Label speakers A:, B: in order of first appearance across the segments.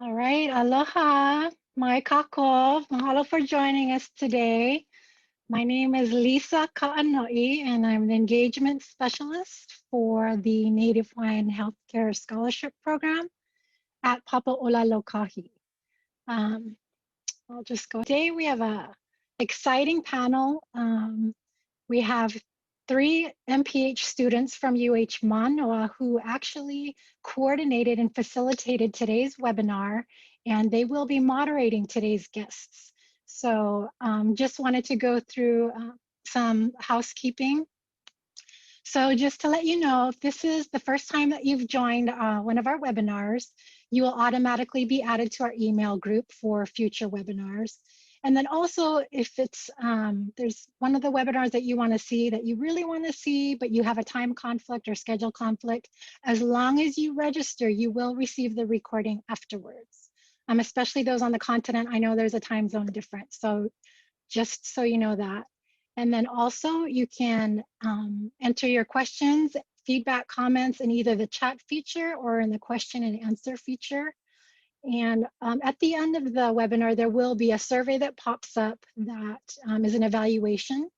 A: All right, aloha, mai kako. Mahalo for joining us today. My name is Lisa Ka'anoi, and I'm an engagement specialist for the Native Hawaiian Healthcare Scholarship Program at Papa'ola Lokahi. Um, I'll just go. Today we have a exciting panel. We have 3 MPH students from UH Manoa who actually coordinated and facilitated today's webinar, and they will be moderating today's guests. So just wanted to go through some housekeeping. So just to let you know, if this is the first time that you've joined one of our webinars, you will automatically be added to our email group for future webinars. And then also if it's, there's one of the webinars that you wanna see that you really wanna see, but you have a time conflict or schedule conflict, as long as you register, you will receive the recording afterwards. Especially those on the continent, I know there's a time zone difference. So just so you know that. And then also you can enter your questions, feedback, comments in either the chat feature or in the question and answer feature. And at the end of the webinar, there will be a survey that pops up that is an evaluation.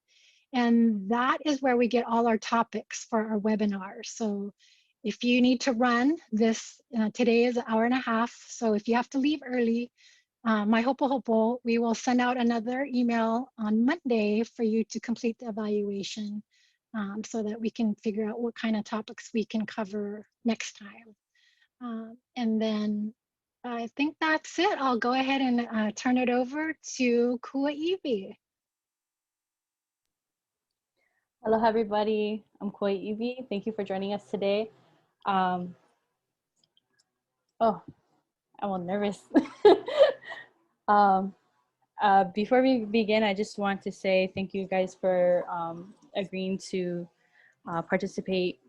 A: And that is where we get all our topics for our webinar. So if you need to run this, today is an hour and a half. So if you have to leave early, my hopo, we will send out another email on Monday for you to complete the evaluation so that we can figure out what kind of topics we can cover next time. And then I think that's it. I'll go ahead and turn it over to ʻiwi.
B: Hello, everybody. I'm ʻiwi. Thank you for joining us today. Oh, I'm all nervous. Before we begin, I just want to say thank you guys for agreeing to participate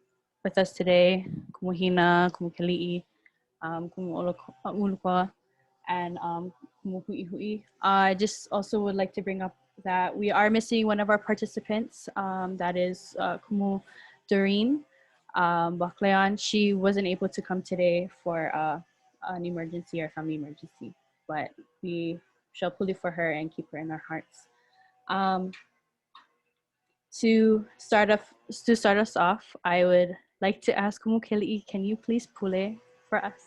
B: with us today. Kumuhina, Kealiʻi, Ulukoa, and Huihui. I just also would like to bring up that we are missing one of our participants, that is Kumu Doreen Bakleon. She wasn't able to come today for an emergency or family emergency, but we shall pull it for her and keep her in our hearts. To start us off, I would like to ask Kumu Kealiʻi, can you please pule for us?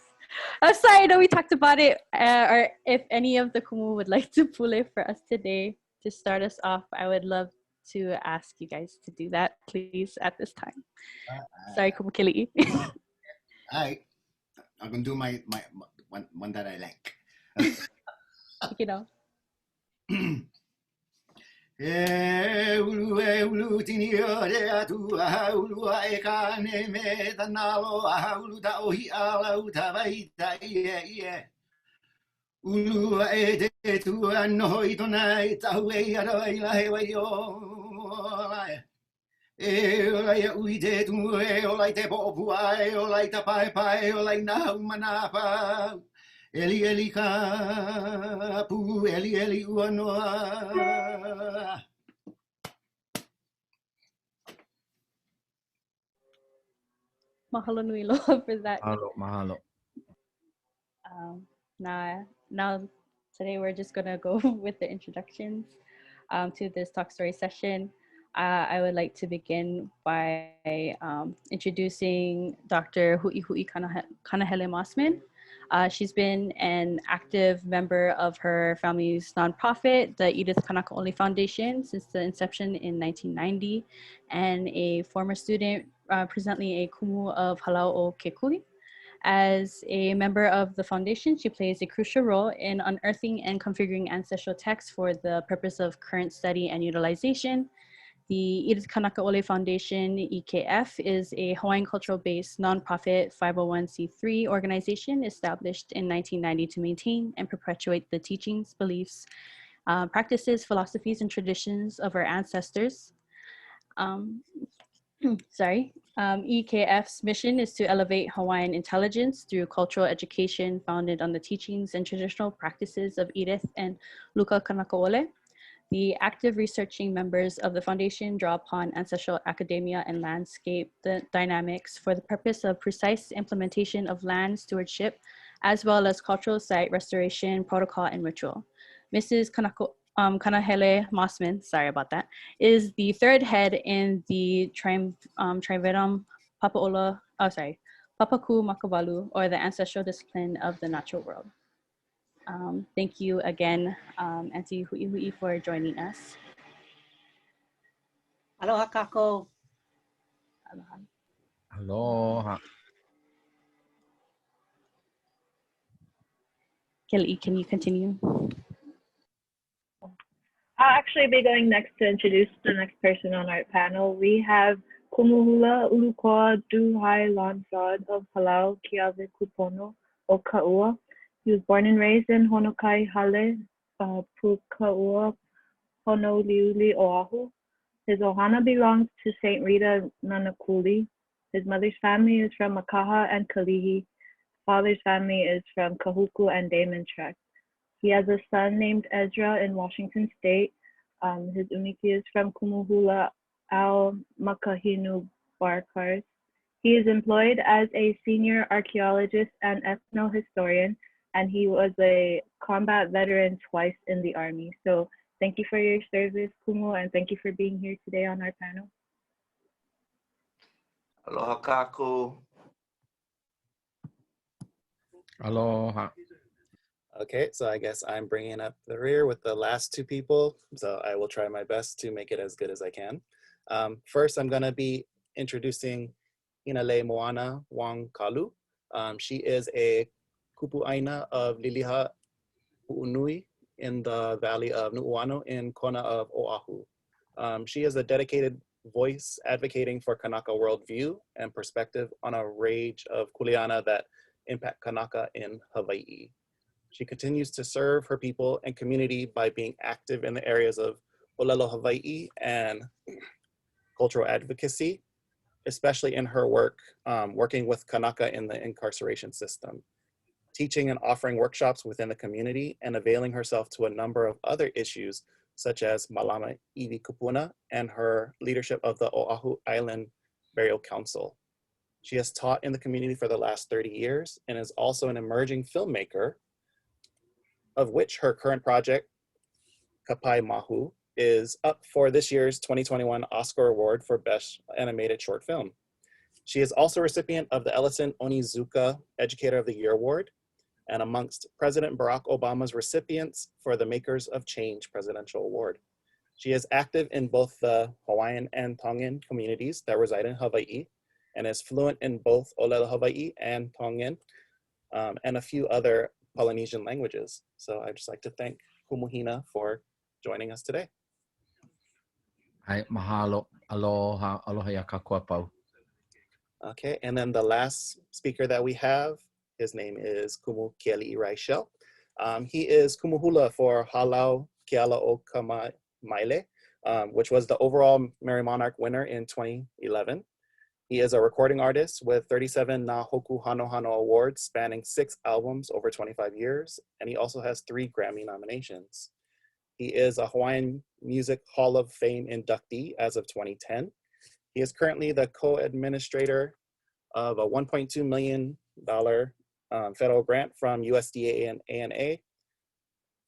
B: I'm sorry, I know we talked about it, or if any of the Kumu would like to pule for us today to start us off, I would love to ask you guys to do that, please, at this time. Sorry, Kumu Kealiʻi.
C: I'm gonna do my one that I like.
B: You know.
C: Ulu tini ore atu ulu e kane me tanalo ulu ta ohi ala uta vai ta ie ulu e te tu anno i tona i tau e ara i la he wai o e ola ia ui te tu e ola te popua e ola ta pai pai ola na manapa eli ka pu eli uanoa.
B: Mahalo nui loa for that.
D: Mahalo.
B: Now today we're just gonna go with the introductions to this talk story session. I would like to begin by introducing Dr. Huihui Kanahele Mossman. She's been an active member of her family's nonprofit, the Edith Kanakaʻole Foundation, since the inception in 1990, and a former student, presently a kumu of Halau o Kekui. As a member of the foundation, she plays a crucial role in unearthing and configuring ancestral texts for the purpose of current study and utilization. The Edith Kanakaʻole Foundation, EKF, is a Hawaiian cultural-based nonprofit 501c3 organization established in 1990 to maintain and perpetuate the teachings, beliefs, practices, philosophies, and traditions of our ancestors. EKF's mission is to elevate Hawaiian intelligence through cultural education founded on the teachings and traditional practices of Edith and Luka Kanakaʻole. The active researching members of the foundation draw upon ancestral academia and landscape dynamics for the purpose of precise implementation of land stewardship as well as cultural site restoration protocol and ritual. Mrs. Kanahele Mossman, sorry about that, is the third head in the Trivedum Papaku Makabalu, or the ancestral discipline of the natural world. Thank you again, Auntie Huihui, for joining us.
D: Aloha kako.
B: Aloha.
E: Aloha.
B: Kealiʻi, can you continue?
F: I'll actually be going next to introduce the next person on our panel. We have Hula Ulukoa Duhaylonsod of Palau, Kealiʻi Kupono, o Kaua. He was born and raised in Honokai Hale, Pukaua, Honolulu, Oahu. His ohana belongs to Saint Rita Nanakuli. His mother's family is from Makaha and Kalihi. Father's family is from Kahuku and Damon Trek. He has a son named Ezra in Washington State. His umiki is from Kumuhula Al Makahinu Barkars. He is employed as a senior archaeologist and ethnohistorian, and he was a combat veteran twice in the Army. So thank you for your service, Kumu, and thank you for being here today on our panel.
G: Aloha kaku.
E: Aloha.
H: Okay, so I guess I'm bringing up the rear with the last two people, so I will try my best to make it as good as I can. First, I'm gonna be introducing Hinaleimoana Wong-Kalu. She is a kupuaina of Liliha Pu'unui in the valley of Nu'uanu in Kona of Oahu. She is a dedicated voice advocating for Kanaka worldview and perspective on a range of kuleana that impact Kanaka in Hawaii. She continues to serve her people and community by being active in the areas of Olelo Hawaii and cultural advocacy, especially in her work working with Kanaka in the incarceration system, teaching and offering workshops within the community, and availing herself to a number of other issues such as Malama Iwi Kupuna and her leadership of the Oahu Island Burial Council. She has taught in the community for the last 30 years and is also an emerging filmmaker, of which her current project, Kapai Mahu, is up for this year's 2021 Oscar Award for Best Animated Short Film. She is also a recipient of the Ellison Onizuka Educator of the Year Award, and amongst President Barack Obama's recipients for the Makers of Change Presidential Award. She is active in both the Hawaiian and Tongan communities that reside in Hawaii, and is fluent in both Olelo Hawaii and Tongan, and a few other Polynesian languages. So I'd just like to thank Kumuhina for joining us today.
E: Ai, mahalo. Aloha. Aloha ya kakua pau.
H: Okay, and then the last speaker that we have, his name is Kumu Kealiʻi Reichel. He is Kumuhula for Halau Keala o Kamaile, which was the overall Merry Monarch winner in 2011. He is a recording artist with 37 Na Hoku Hano Hano awards spanning 6 albums over 25 years, and he also has 3 Grammy nominations. He is a Hawaiian Music Hall of Fame inductee as of 2010. He is currently the co-administrator of a $1.2 million federal grant from USDA and ANA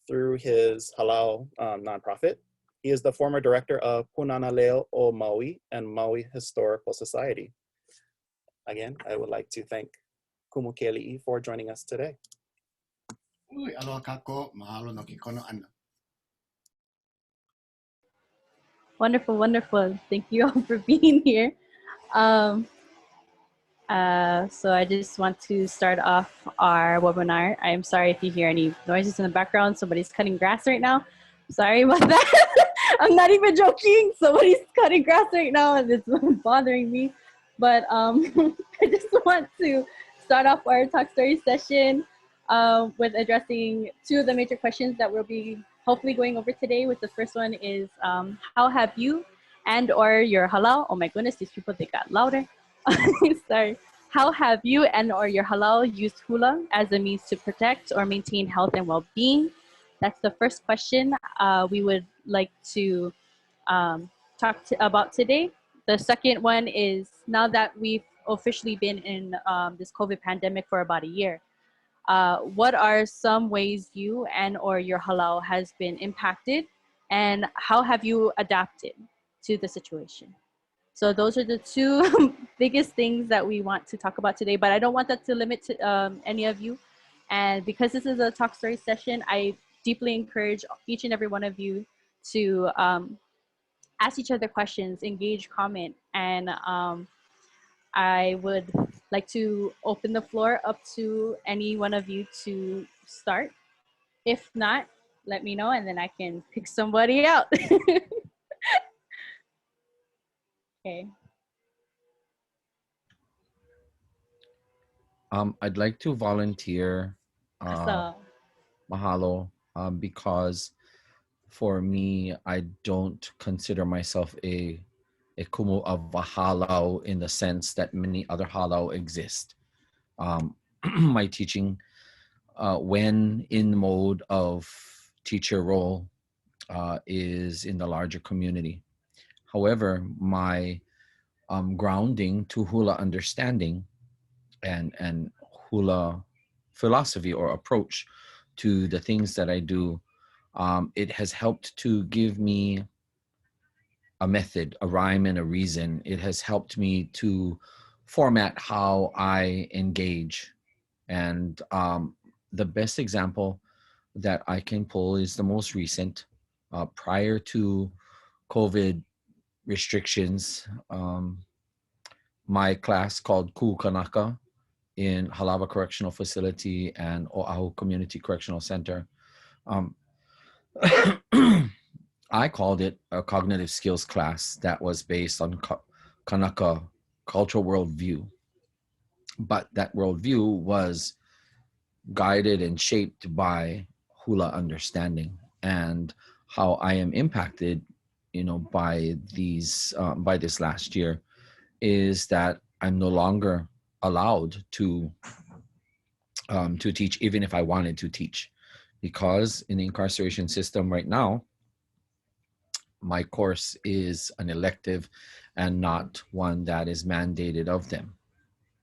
H: through his Halal nonprofit. He is the former director of Punana Leo o Maui and Maui Historical Society. Again, I would like to thank Kumu Kealiʻi for joining us today.
C: Aloha kako, mahalo no ke kono ana.
B: Wonderful, wonderful. Thank you all for being here. So I just want to start off our webinar. I'm sorry if you hear any noises in the background. Somebody's cutting grass right now. Sorry about that. I'm not even joking. Somebody's cutting grass right now and it's bothering me. But I just want to start off our talk story session with addressing 2 of the major questions that we'll be hopefully going over today. With the first one is, how have you and or your halal, oh my goodness, these people, they got louder. Sorry. How have you and or your halal used hula as a means to protect or maintain health and well-being? That's the first question we would like to talk about today. The second one is, now that we've officially been in this COVID pandemic for about a year, what are some ways you and or your halau has been impacted, and how have you adapted to the situation? So those are the two biggest things that we want to talk about today, but I don't want that to limit to any of you. And because this is a talk story session, I deeply encourage each and every one of you to ask each other questions, engage, comment, and I would like to open the floor up to any one of you to start. If not, let me know and then I can pick somebody out. Okay.
E: I'd like to volunteer,
B: So,
E: mahalo, because for me, I don't consider myself a kumu of a halau in the sense that many other halau exist. My teaching, when in mode of teacher role, is in the larger community. However, my grounding to hula understanding and hula philosophy or approach to the things that I do, it has helped to give me a method, a rhyme, and a reason. It has helped me to format how I engage. And the best example that I can pull is the most recent. Prior to COVID restrictions, my class called Ku'ukanaka in Halawa Correctional Facility and Oahu Community Correctional Center. I called it a cognitive skills class that was based on Kanaka cultural worldview. But that worldview was guided and shaped by hula understanding, and how I am impacted, by this last year is that I'm no longer allowed to teach, even if I wanted to teach, because in the incarceration system right now, my course is an elective and not one that is mandated of them,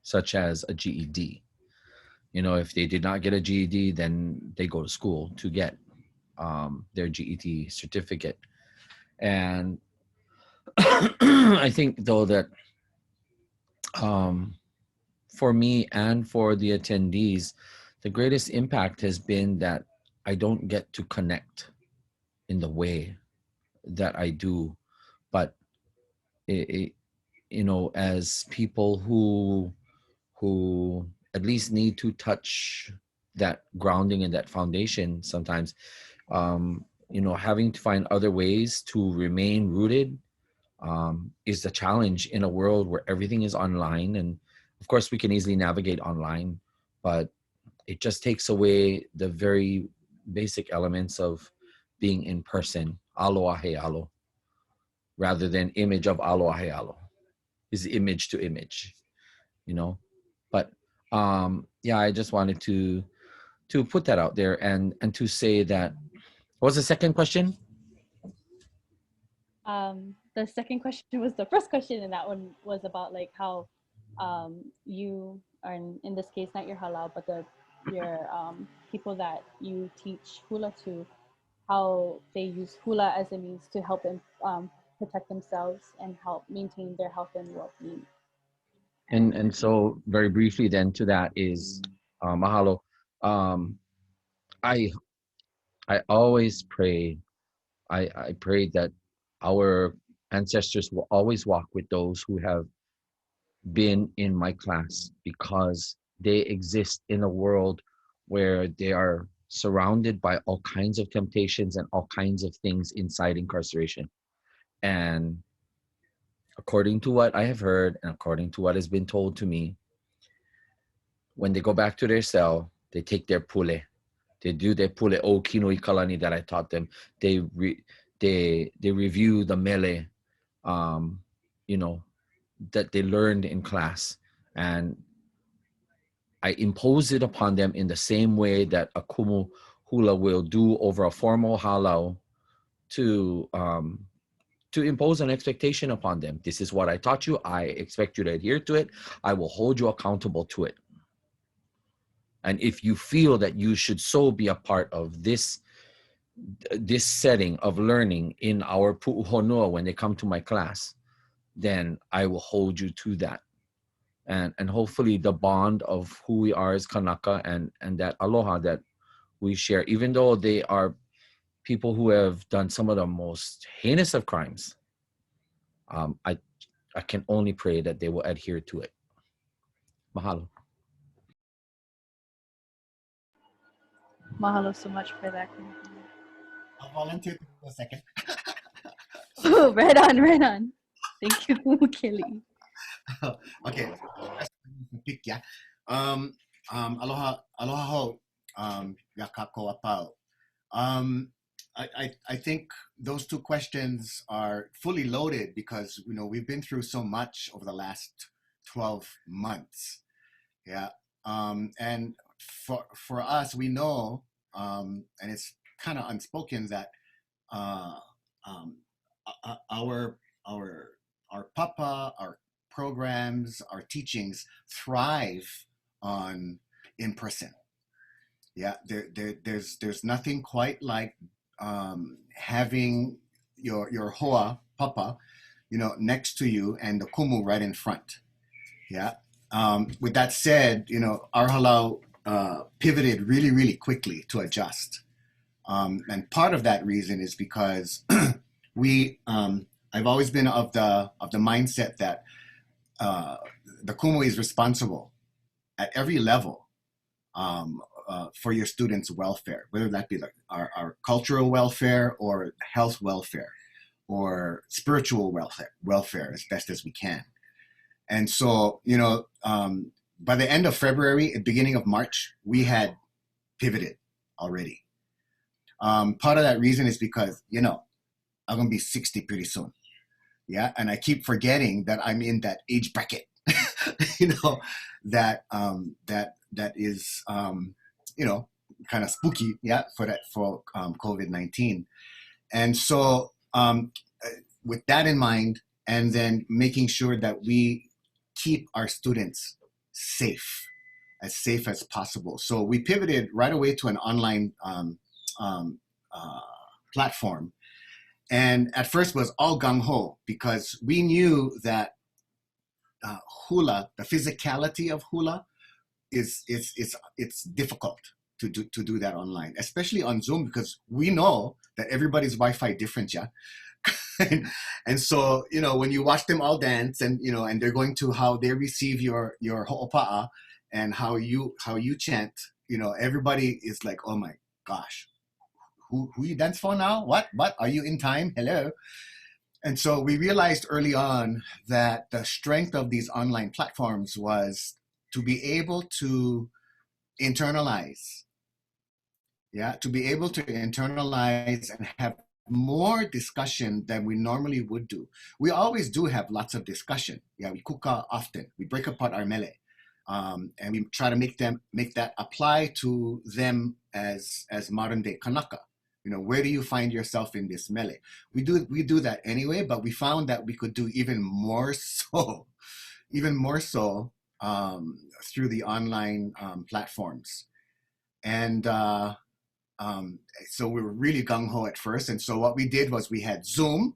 E: such as a GED. If they did not get a GED, then they go to school to get their GED certificate. And I think, though, that for me and for the attendees, the greatest impact has been that I don't get to connect in the way that I do, but as people who at least need to touch that grounding and that foundation sometimes, having to find other ways to remain rooted is the challenge in a world where everything is online. And of course we can easily navigate online, but it just takes away the very basic elements of being in person. Aloha he alo, rather than image of aloha he alo, is image to image, But yeah, I just wanted to put that out there and to say that. What was the second question?
B: the second question was the first question, and that one was about like how you are in this case not your halau, but your people that you teach hula to, how they use hula as a means to help them protect themselves and help maintain their health and well-being.
E: And so very briefly then to that is mahalo. I always pray. I pray that our ancestors will always walk with those who have been in my class, because they exist in a world where they are surrounded by all kinds of temptations and all kinds of things inside incarceration. And according to what I have heard and according to what has been told to me, when they go back to their cell, they take their pule. They do their pule o kinoi kalani that I taught them. They review the mele, that they learned in class, and I impose it upon them in the same way that a kumu hula will do over a formal halau, to impose an expectation upon them. This is what I taught you. I expect you to adhere to it. I will hold you accountable to it. And if you feel that you should so be a part of this setting of learning in our pu'uhonua when they come to my class, then I will hold you to that. And hopefully the bond of who we are as Kanaka and that aloha that we share, even though they are people who have done some of the most heinous of crimes, I can only pray that they will adhere to it. Mahalo.
B: Mahalo so much for that.
C: I'll volunteer for a second.
B: Oh, right on. Thank you, Kealiʻi.
C: Okay. Pick, yeah. Aloha ho. Ya kako apau. I think those two questions are fully loaded because, you know, we've been through so much over the last 12 months. Yeah. And for us, we know, and it's kind of unspoken that our papa, our programs, our teachings thrive on in person. Yeah, there's nothing quite like having your hoa papa, you know, next to you and the kumu right in front. Yeah. With that said, you know, our halau pivoted really quickly to adjust. And part of that reason is because I've always been of the mindset that the kumu is responsible at every level for your students' welfare, whether that be like our cultural welfare or health welfare or spiritual welfare as best as we can. And so, you know, by the end of February, at the beginning of March, we had pivoted already. Part of that reason is because, you know, I'm going to be 60 pretty soon. Yeah. And I keep forgetting that I'm in that age bracket, you know, that is, you know, kind of spooky. Yeah. For COVID-19. And so with that in mind, and then making sure that we keep our students safe as possible. So we pivoted right away to an online platform. And at first was all gung-ho because we knew that hula, the physicality of hula, it's difficult to do that online, especially on Zoom, because we know that everybody's Wi-Fi different, yeah. And so, you know, when you watch them all dance, and you know, and they're going to how they receive your ho'opa'a and how you chant, you know, everybody is like, oh my gosh, who you dance for now? What are you in time? Hello. And so we realized early on that the strength of these online platforms was to be able to internalize. Yeah, to be able to internalize and have more discussion than we normally would do. We always do have lots of discussion. Yeah, we kuka often. We break apart our mele. And we try to make that apply to them as modern day Kanaka. You know, where do you find yourself in this mele? We do that anyway, but we found that we could do even more so through the online platforms. And so we were really gung-ho at first. And so what we did was we had Zoom,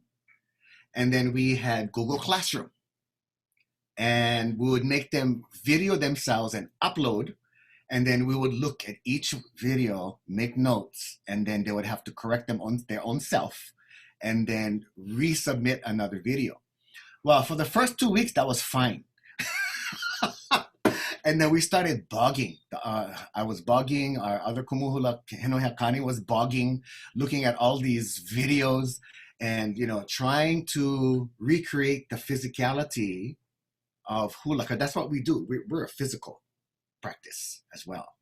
C: and then we had Google Classroom. And we would make them video themselves and upload. And then we would look at each video, make notes, and then they would have to correct them on their own self and then resubmit another video. Well, for the first 2 weeks, that was fine. And then we started blogging. I was blogging, our other kumuhula, Henohakani, was blogging, looking at all these videos and, you know, trying to recreate the physicality of hula. That's what we do. We're a physical practice as well.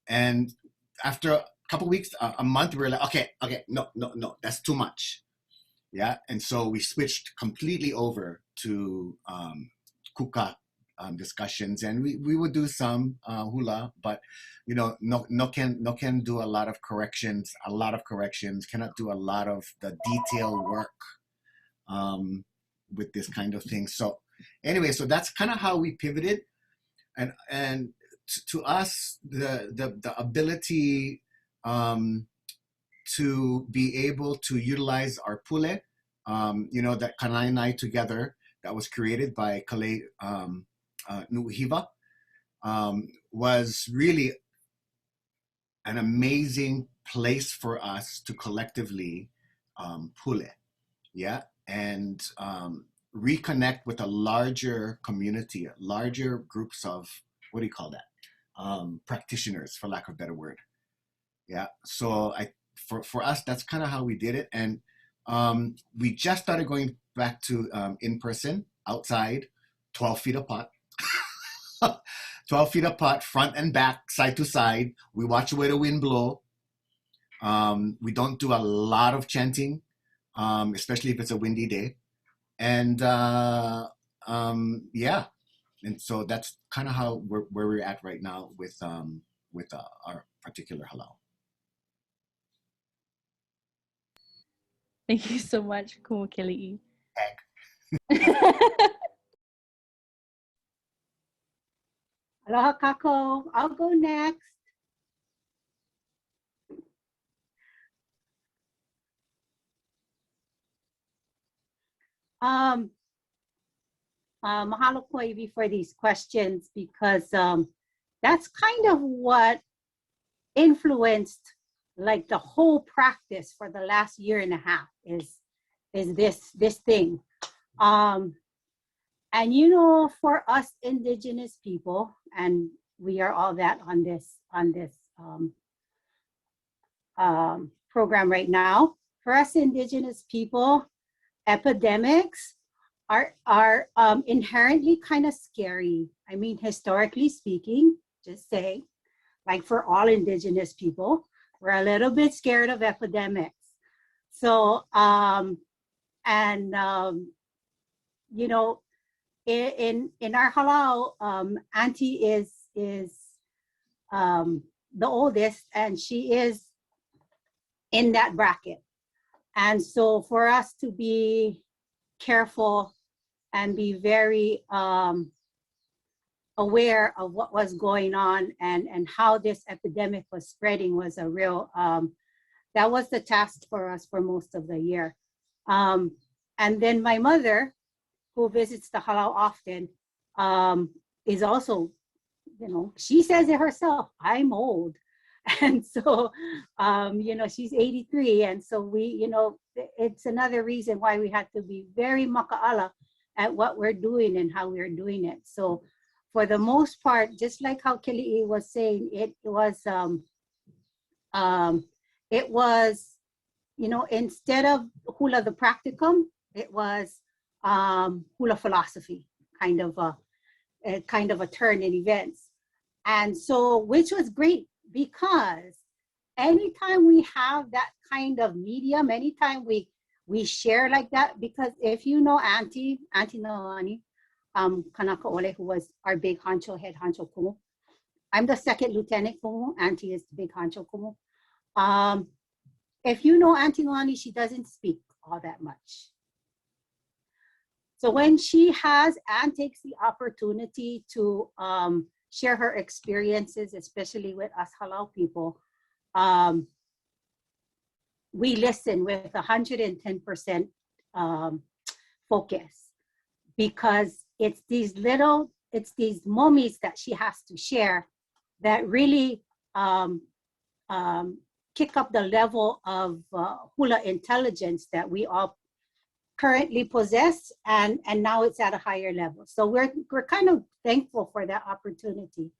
C: And after a couple weeks, a month, we were like, okay, no, that's too much. Yeah. And so we switched completely over to kuka discussions, and we would do some hula, but you know, no can do a lot of corrections, cannot do a lot of the detail work with this kind of thing. So anyway, so that's kind of how we pivoted. And to us, the ability to be able to utilize our pule, that Kanahele together, that was created by Kale Nuhiva, was really an amazing place for us to collectively pule, yeah, and reconnect with a larger community, larger groups of, what do you call that? Practitioners, for lack of a better word. Yeah, so for us, that's kind of how we did it. And we just started going back to in person, outside, 12 feet apart. 12 feet apart, front and back, side to side. We watch where the wind blow. We don't do a lot of chanting, especially if it's a windy day. And yeah, and so that's kind of how where we're at right now with our particular halau.
B: Thank you so much, Kumu Kealiʻi.
D: Aloha kako. I'll go next. Mahalo po, ʻiwi, for these questions, because that's kind of what influenced like the whole practice for the last year and a half is this thing. And for us indigenous people, and we are all that on this program right now, for us indigenous people, epidemics are inherently kind of scary. I mean, historically speaking, just say, like for all indigenous people, we're a little bit scared of epidemics. So, in our halau, Auntie is the oldest, and she is in that bracket. And so for us to be careful and be very aware of what was going on and how this epidemic was spreading was a real, that was the task for us for most of the year. And then my mother, who visits the halau often, is also, she says it herself, I'm old. And so, she's 83. And so we, it's another reason why we had to be very maka'ala at what we're doing and how we're doing it. So for the most part, just like how Kealiʻi was saying, it was, instead of hula the practicum, it was hula philosophy, kind of a turn in events. And so, which was great, because anytime we have that kind of medium, anytime we share like that, because if Auntie Noani, Kanaka Ole, who was our big honcho, head honcho kumu. I'm the second lieutenant kumu. Auntie is the big honcho kumu. If Auntie Noani, she doesn't speak all that much. So when she has and takes the opportunity to share her experiences, especially with us halau people, we listen with 110% focus, because it's these moments that she has to share that really kick up the level of hula intelligence that we all currently possess, and now it's at a higher level. So we're kind of thankful for that opportunity,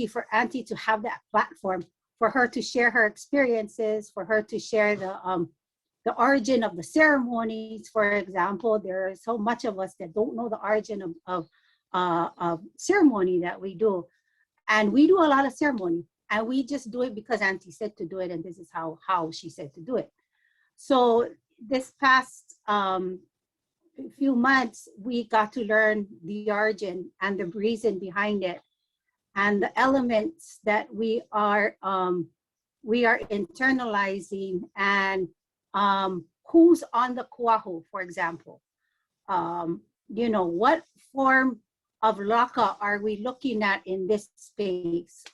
D: for Auntie to have that platform, for her to share her experiences, for her to share the origin of the ceremonies. For example, there are so much of us that don't know the origin of ceremony that we do. And we do a lot of ceremony, and we just do it because Auntie said to do it, and this is how she said to do it. So this past few months, we got to learn the origin and the reason behind it, and the elements that we are internalizing, and who's on the kuahu, for example. What form laka are we looking at in this space?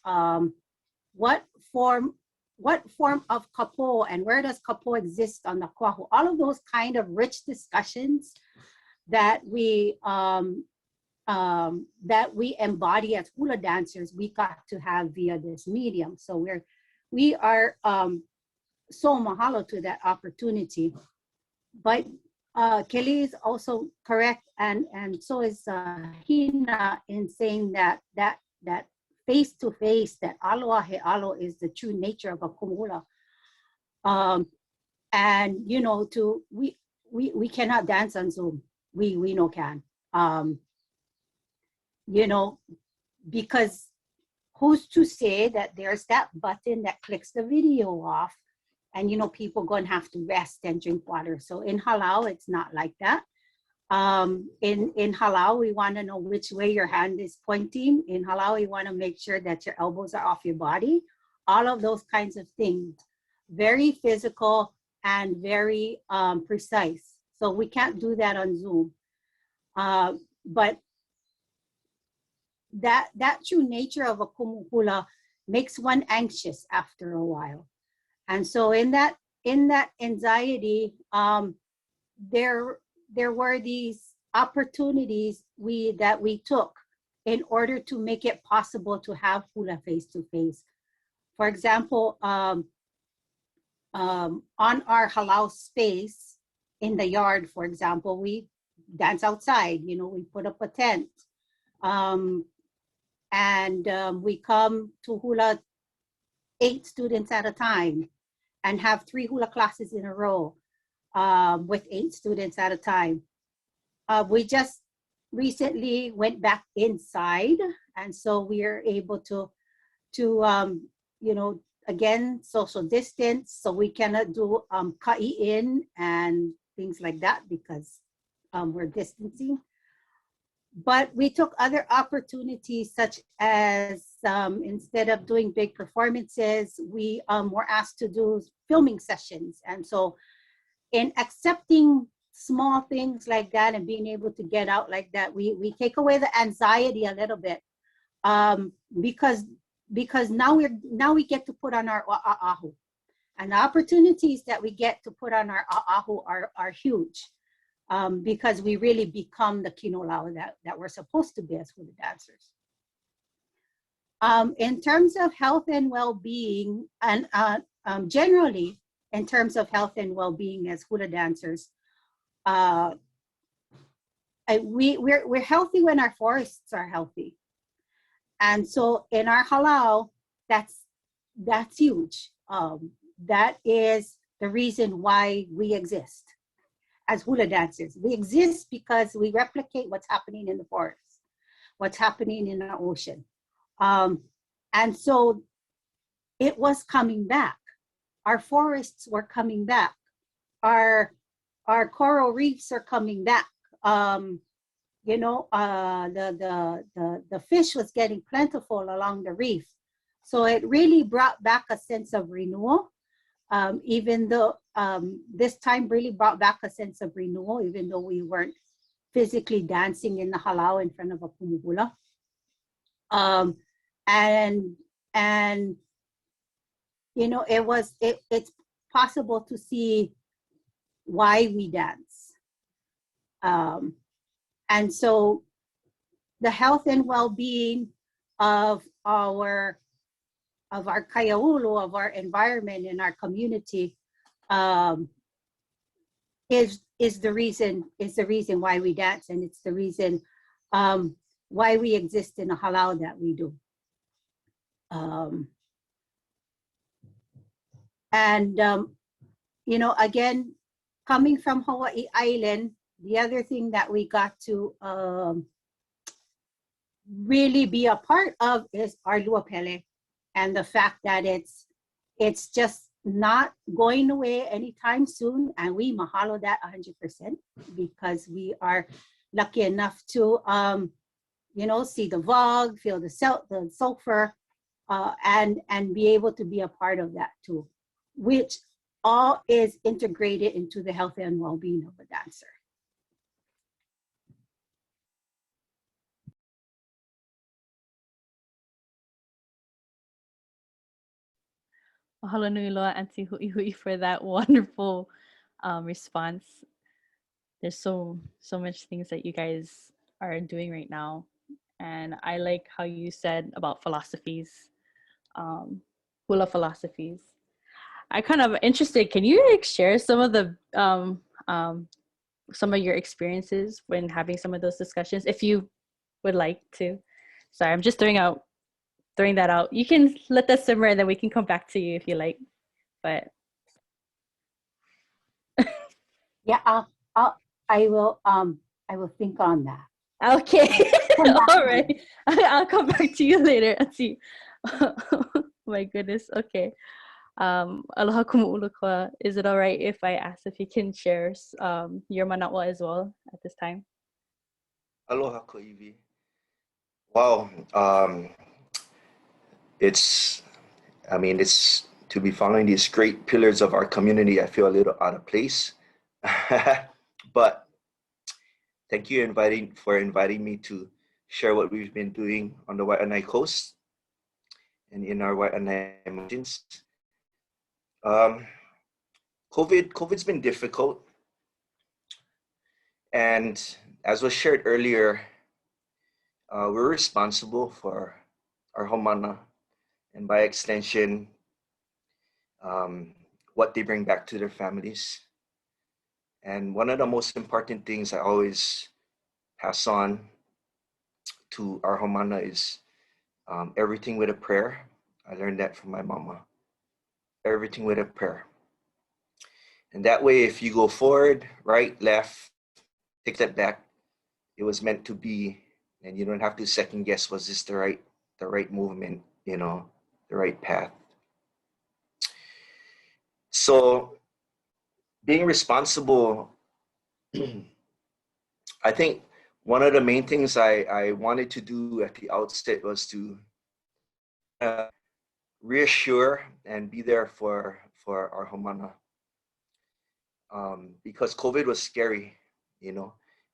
D: What form of kapo, and where does kapo exist on the koahu? All of those kind of rich discussions that we embody as hula dancers, we got to have via this medium. So we are so mahalo to that opportunity. But Kealiʻi is also correct, and so is Hina, in saying that face to face, that aloha he alo is the true nature of a kumu hula. And you know, we cannot dance on Zoom. We no can. You know, because who's to say that there's that button that clicks the video off, and you know, people gonna have to rest and drink water. So in halau, it's not like that. In halau, we want to know which way your hand is pointing. In halau, we want to make sure that your elbows are off your body. All of those kinds of things, very physical and very precise. So we can't do that on Zoom. But that true nature of a kumu hula makes one anxious after a while. And so in that anxiety, there were these opportunities that we took in order to make it possible to have hula face to face. For example, on our halau space in the yard, for example, we dance outside. You know, we put up a tent, and we come to hula 8 students at a time, and have 3 hula classes in a row with 8 students at a time. We just recently went back inside, and so we are able to you know, again, social distance, so we cannot do ka'i and things like that because we're distancing. But we took other opportunities, such as instead of doing big performances, we were asked to do filming sessions. And so in accepting small things like that and being able to get out like that, we take away the anxiety a little bit, because now we get to put on our a'ahu. And the opportunities that we get to put on our a'ahu are huge. Because we really become the kino lau that we're supposed to be as hula dancers. In terms of health and well-being, and generally in terms of health and well-being as hula dancers, we're healthy when our forests are healthy. And so in our halau, that's huge. That is the reason why we exist. As hula dancers, we exist because we replicate what's happening in the forest, what's happening in the ocean. And so it was coming back. Our forests were coming back. Our coral reefs are coming back. You know, the fish was getting plentiful along the reef. So it really brought back a sense of renewal. Even though this time really brought back a sense of renewal, even though we weren't physically dancing in the halau in front of a kumu hula. And you know, it's possible to see why we dance. And so the health and well-being of our kaiaulu, of our environment and our community, is the reason why we dance, and it's the reason why we exist in a halau that we do. You know, again, coming from Hawaii Island, the other thing that we got to really be a part of is our luapele. And the fact that it's just not going away anytime soon, and we mahalo that 100%, because we are lucky enough to you know, see the vog, feel the sulfur, and be able to be a part of that too, which all is integrated into the health and well-being of a dancer.
B: Mahalo nui loa, Auntie Huihui, for that wonderful response. There's so much things that you guys are doing right now, and I like how you said about philosophies, hula philosophies. I kind of interested. Can you like share some of the some of your experiences when having some of those discussions, if you would like to? Sorry, I'm just throwing that out. You can let that simmer, and then we can come back to you if you like. But
D: Yeah, I will think on that.
B: okay,
D: Come back
B: all
D: to
B: right.
D: you.
B: I'll come back to you later and see. My goodness. Okay. Aloha kumu Ulukoa. Is it all right if I ask if you can share your manawa as well at this time?
G: Aloha ʻŌiwi. Wow. It's to be following these great pillars of our community. I feel a little out of place, but thank you for inviting me to share what we've been doing on the Waianae Coast and in our Waianae mountains. COVID's been difficult, and as was shared earlier, we're responsible for our homana, and by extension, what they bring back to their families. And one of the most important things I always pass on to our homana is everything with a prayer. I learned that from my mama. Everything with a prayer. And that way, if you go forward, right, left, take that back, it was meant to be, and you don't have to second guess, was this the right movement, the right path. So being responsible, I think one of the main things I wanted to do at the outset was to reassure and be there for our homana. Because COVID was scary,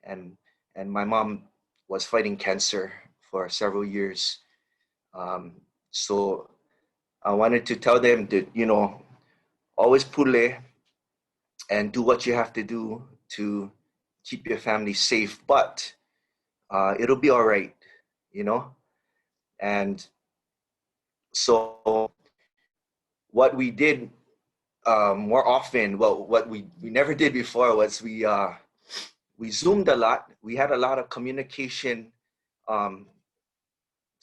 G: and my mom was fighting cancer for several years. So I wanted to tell them that, always pule and do what you have to do to keep your family safe, but it'll be all right, And so what we did more often, well, what we never did before was we Zoomed a lot. We had a lot of communication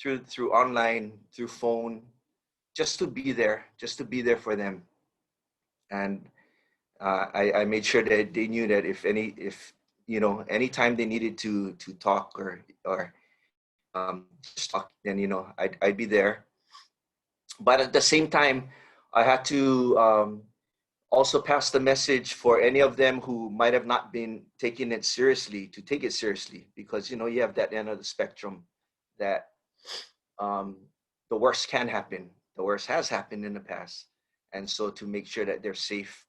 G: through online, through phone, just to be there for them. And I made sure that they knew that if anytime they needed to talk or just talk, then I'd be there. But at the same time, I had to also pass the message for any of them who might have not been taking it seriously to take it seriously, because you have that end of the spectrum that the worst can happen. The worst has happened in the past, and so to make sure that they're safe.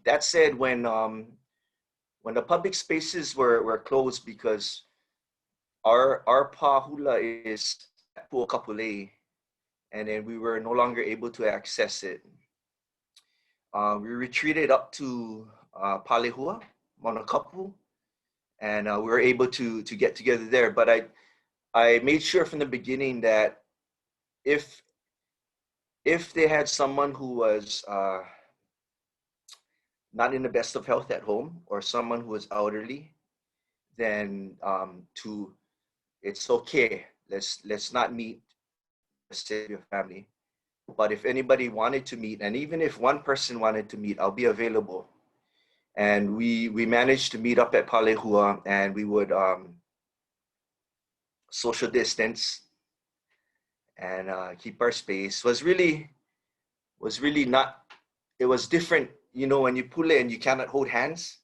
G: That said, when the public spaces were closed because our hula is at Puʻokapulei, and then we were no longer able to access it. We retreated up to Palehua, Monakapu, and we were able to get together there. But I made sure from the beginning that if they had someone who was not in the best of health at home, or someone who was elderly, then it's okay. Let's not meet, let's save your family. But if anybody wanted to meet, and even if one person wanted to meet, I'll be available. And we managed to meet up at Palehua, and we would social distance and keep our space. Was really not. It was different, when you pull and you cannot hold hands,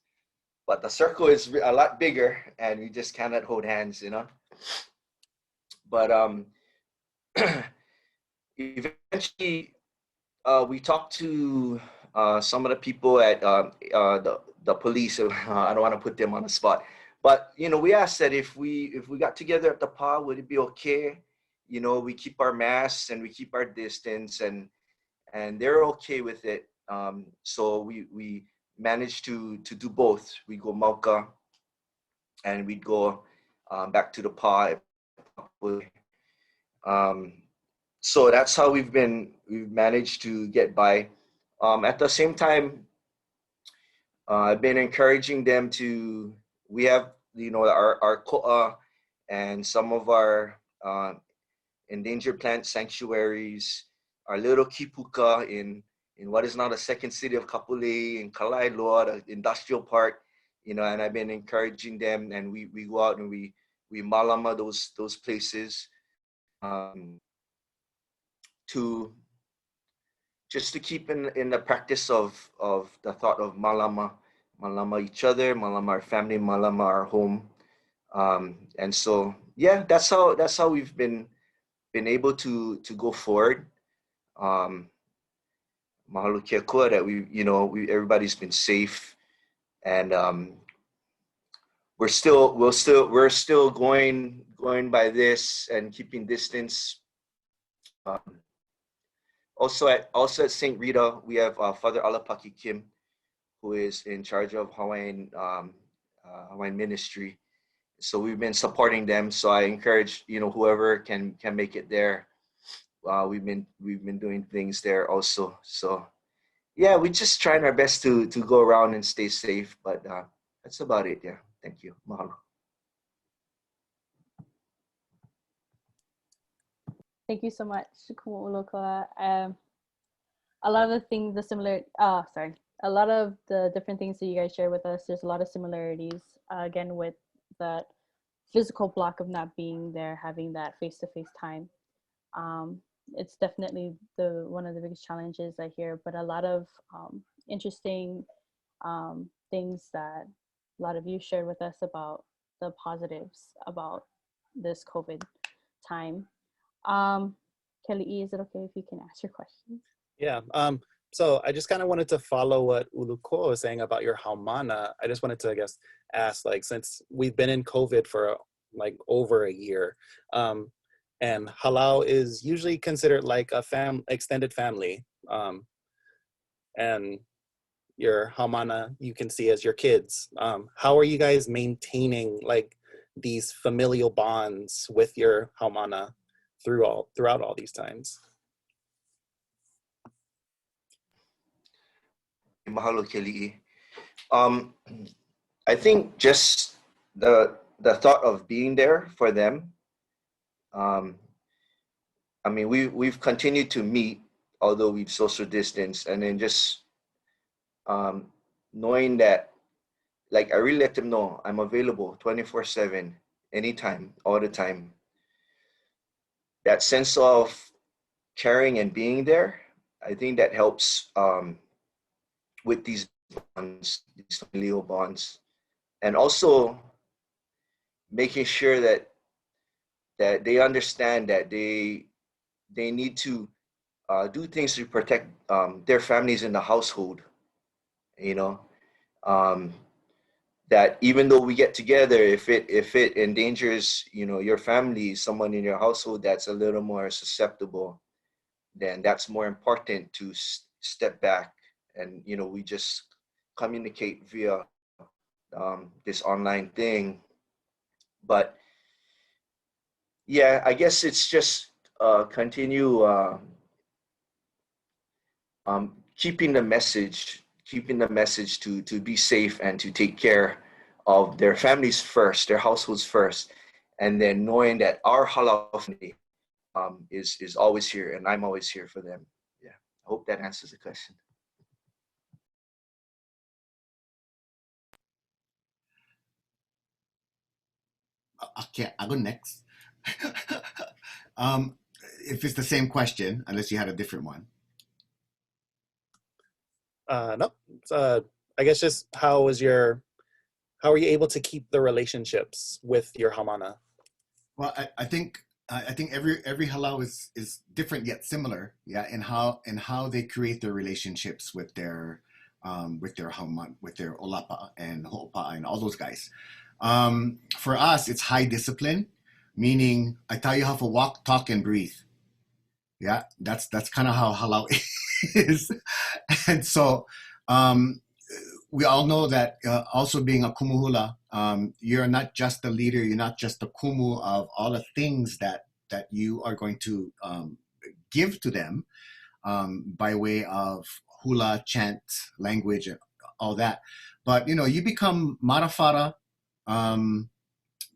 G: but the circle is a lot bigger, and you just cannot hold hands, But eventually, we talked to some of the people at the police. I don't want to put them on the spot, but we asked that if we got together at the pa, would it be okay? We keep our masks and we keep our distance, and and they're okay with it. So we managed to do both. We go Mauka, and we'd go back to the pa. So that's how we've managed to get by. At the same time, I've been encouraging them to. We have our ko'a and some of our endangered plant sanctuaries, our little kipuka in what is now the second city of Kapolei, in Kalailoa, the industrial park, and I've been encouraging them, and we go out and we malama those places to just to keep in the practice of the thought of malama each other, malama our family, malama our home, and so yeah, that's how we've been able to go forward. Mahalo kia koa that everybody's been safe, and we're still going by this and keeping distance. Also at St. Rita, we have Father Alapaki Kim, who is in charge of Hawaiian ministry. So we've been supporting them. So I encourage whoever can make it there. We've been doing things there also. So yeah, we're just trying our best to go around and stay safe. But that's about it. Yeah, thank you. Mahalo.
B: Thank you so much, Ulukoa. A lot of the things, a lot of the different things that you guys share with us, there's a lot of similarities, again, with that physical block of not being there, having that face-to-face time. It's definitely one of the biggest challenges I hear, but a lot of interesting things that a lot of you shared with us about the positives about this COVID time. Kealiʻi, is it okay if you can ask your questions?
H: Yeah. So I just kind of wanted to follow what Ulukoa was saying about your haumana. I just wanted to, I guess, ask, like, since we've been in COVID for like over a year, and halau is usually considered like a extended family, and your haumana you can see as your kids. How are you guys maintaining like these familial bonds with your haumana throughout all these times?
G: Mahalo Kealiʻi. I think just the thought of being there for them. I mean, we've continued to meet, although we've social distanced, and then just knowing that, like, I really let them know I'm available 24/7, anytime, all the time. That sense of caring and being there, I think that helps with these bonds, these familial bonds, and also making sure that they understand that they need to do things to protect their families in the household. That even though we get together, if it endangers your family, someone in your household that's a little more susceptible, then that's more important to step back and we just communicate via this online thing. But yeah, I guess it's just continue keeping the message to be safe and to take care of their families first, their households first, and then knowing that our halau family is always here, and I'm always here for them. Yeah, I hope that answers the question.
C: Okay, I'll go next. If it's the same question, unless you had a different one.
H: No. I guess just how are you able to keep the relationships with your haumana? Well,
C: I think every halau is different yet similar, yeah, in how they create their relationships with their haumana, with their olapa and ho'opa'a and all those guys. For us, it's high discipline, meaning I tell you how to walk, talk, and breathe. Yeah, that's kind of how halau is. And so we all know that also being a kumuhula, you're not just the leader, you're not just the kumu of all the things that you are going to give to them by way of hula, chant, language, and all that. But, you know, you become marafara,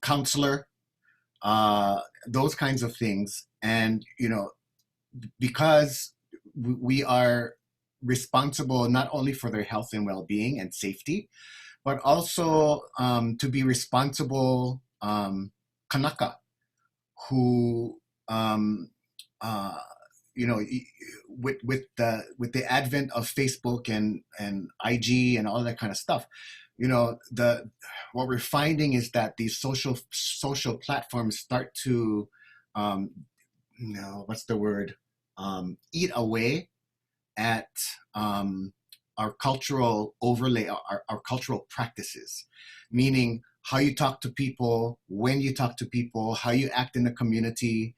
C: counselor, those kinds of things. And, you know, because we are responsible not only for their health and well-being and safety, but also to be responsible kanaka who you know, with the advent of Facebook and IG and all that kind of stuff, you know, what we're finding is that these social platforms start to what's the word, eat away at our cultural overlay, our cultural practices, meaning how you talk to people, when you talk to people, how you act in the community,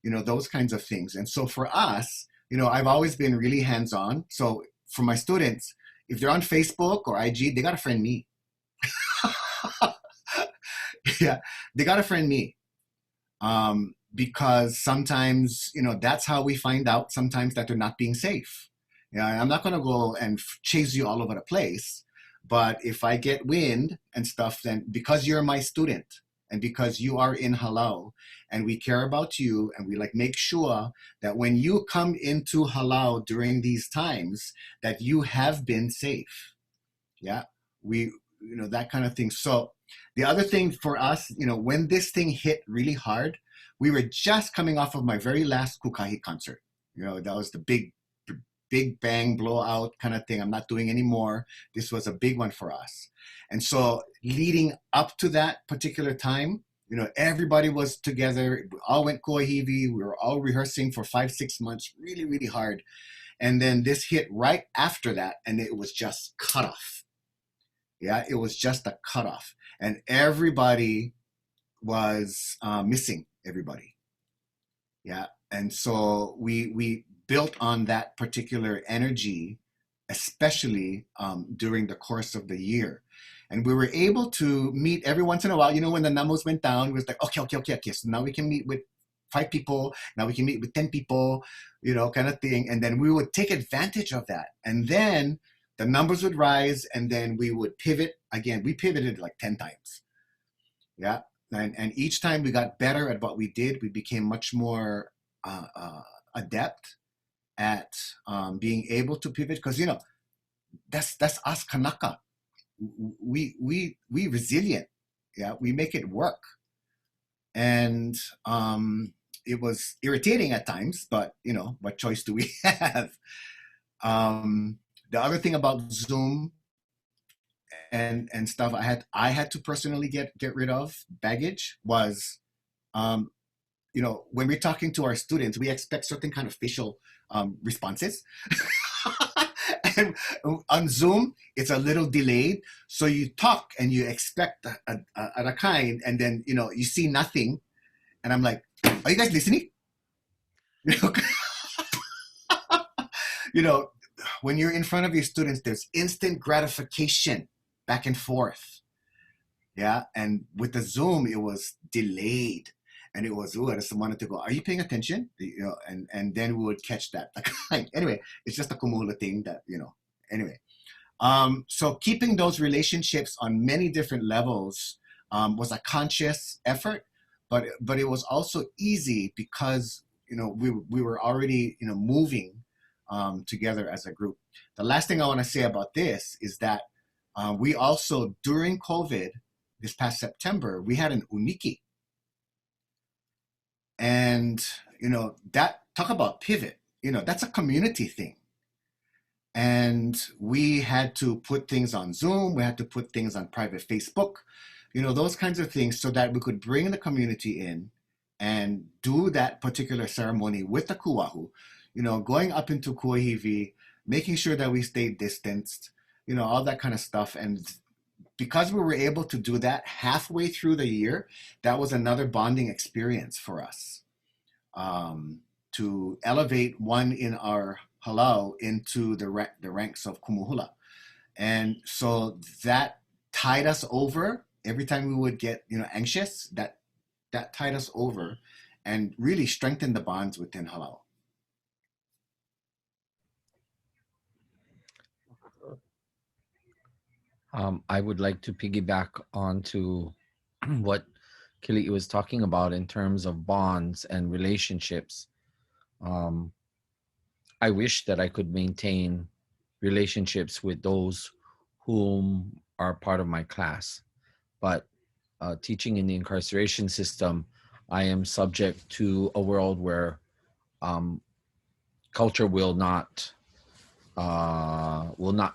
C: you know, those kinds of things. And so for us, you know, I've always been really hands-on. So for my students, if they're on Facebook or IG, they got to friend me. Yeah, they got to friend me. Because sometimes, you know, that's how we find out sometimes that they're not being safe. Yeah, I'm not going to go and chase you all over the place. But if I get wind and stuff, then because you're my student and because you are in Halau and we care about you and we like make sure that when you come into Halau during these times that you have been safe. Yeah, you know, that kind of thing. So the other thing for us, you know, when this thing hit really hard, we were just coming off of my very last Kukahi concert. You know, that was the big bang blowout kind of thing. I'm not doing any more. This was a big one for us. And so leading up to that particular time, you know, everybody was together. We all went Huihui. We were all rehearsing for 5-6 months, really, really hard. And then this hit right after that, and it was just cut off. Yeah, it was just a cutoff. And everybody was missing everybody. Yeah, and so we built on that particular energy, especially during the course of the year. And we were able to meet every once in a while. You know, when the numbers went down, it was like, okay. So now we can meet with 5 people. Now we can meet with 10 people, you know, kind of thing. And then we would take advantage of that. And then the numbers would rise and then we would pivot again. We pivoted like 10 times. Yeah. And each time we got better at what we did. We became much more adept at being able to pivot, because, you know, that's us Kanaka. We resilient. Yeah, we make it work. And it was irritating at times, but, you know, what choice do we have? The other thing about Zoom and stuff I had to personally get rid of baggage was, you know, when we're talking to our students, we expect certain kind of facial responses. And on Zoom, it's a little delayed. So you talk and you expect a kind, and then, you know, you see nothing. And I'm like, are you guys listening? You know, when you're in front of your students, there's instant gratification back and forth. Yeah. And with the Zoom, it was delayed. And it was, I just wanted to go, are you paying attention? You know, and then we would catch that. Anyway, it's just a kumuhula thing that, you know, anyway. So keeping those relationships on many different levels was a conscious effort, but it was also easy because, you know, we were already, you know, moving together as a group. The last thing I want to say about this is that we also, during COVID, this past September, we had an uniki. And, you know, that, talk about pivot, you know, that's a community thing. And we had to put things on Zoom, we had to put things on private Facebook, you know, those kinds of things, so that we could bring the community in and do that particular ceremony with the kuahu, you know, going up into Huihui, making sure that we stayed distanced, you know, all that kind of stuff. And because we were able to do that halfway through the year, that was another bonding experience for us, to elevate one in our halau into the ranks of kumuhula. And so that tied us over. Every time we would get, anxious, that tied us over and really strengthened the bonds within halau.
E: I would like to piggyback onto what Kealiʻi was talking about in terms of bonds and relationships. I wish that I could maintain relationships with those whom are part of my class, but teaching in the incarceration system, I am subject to a world where culture will not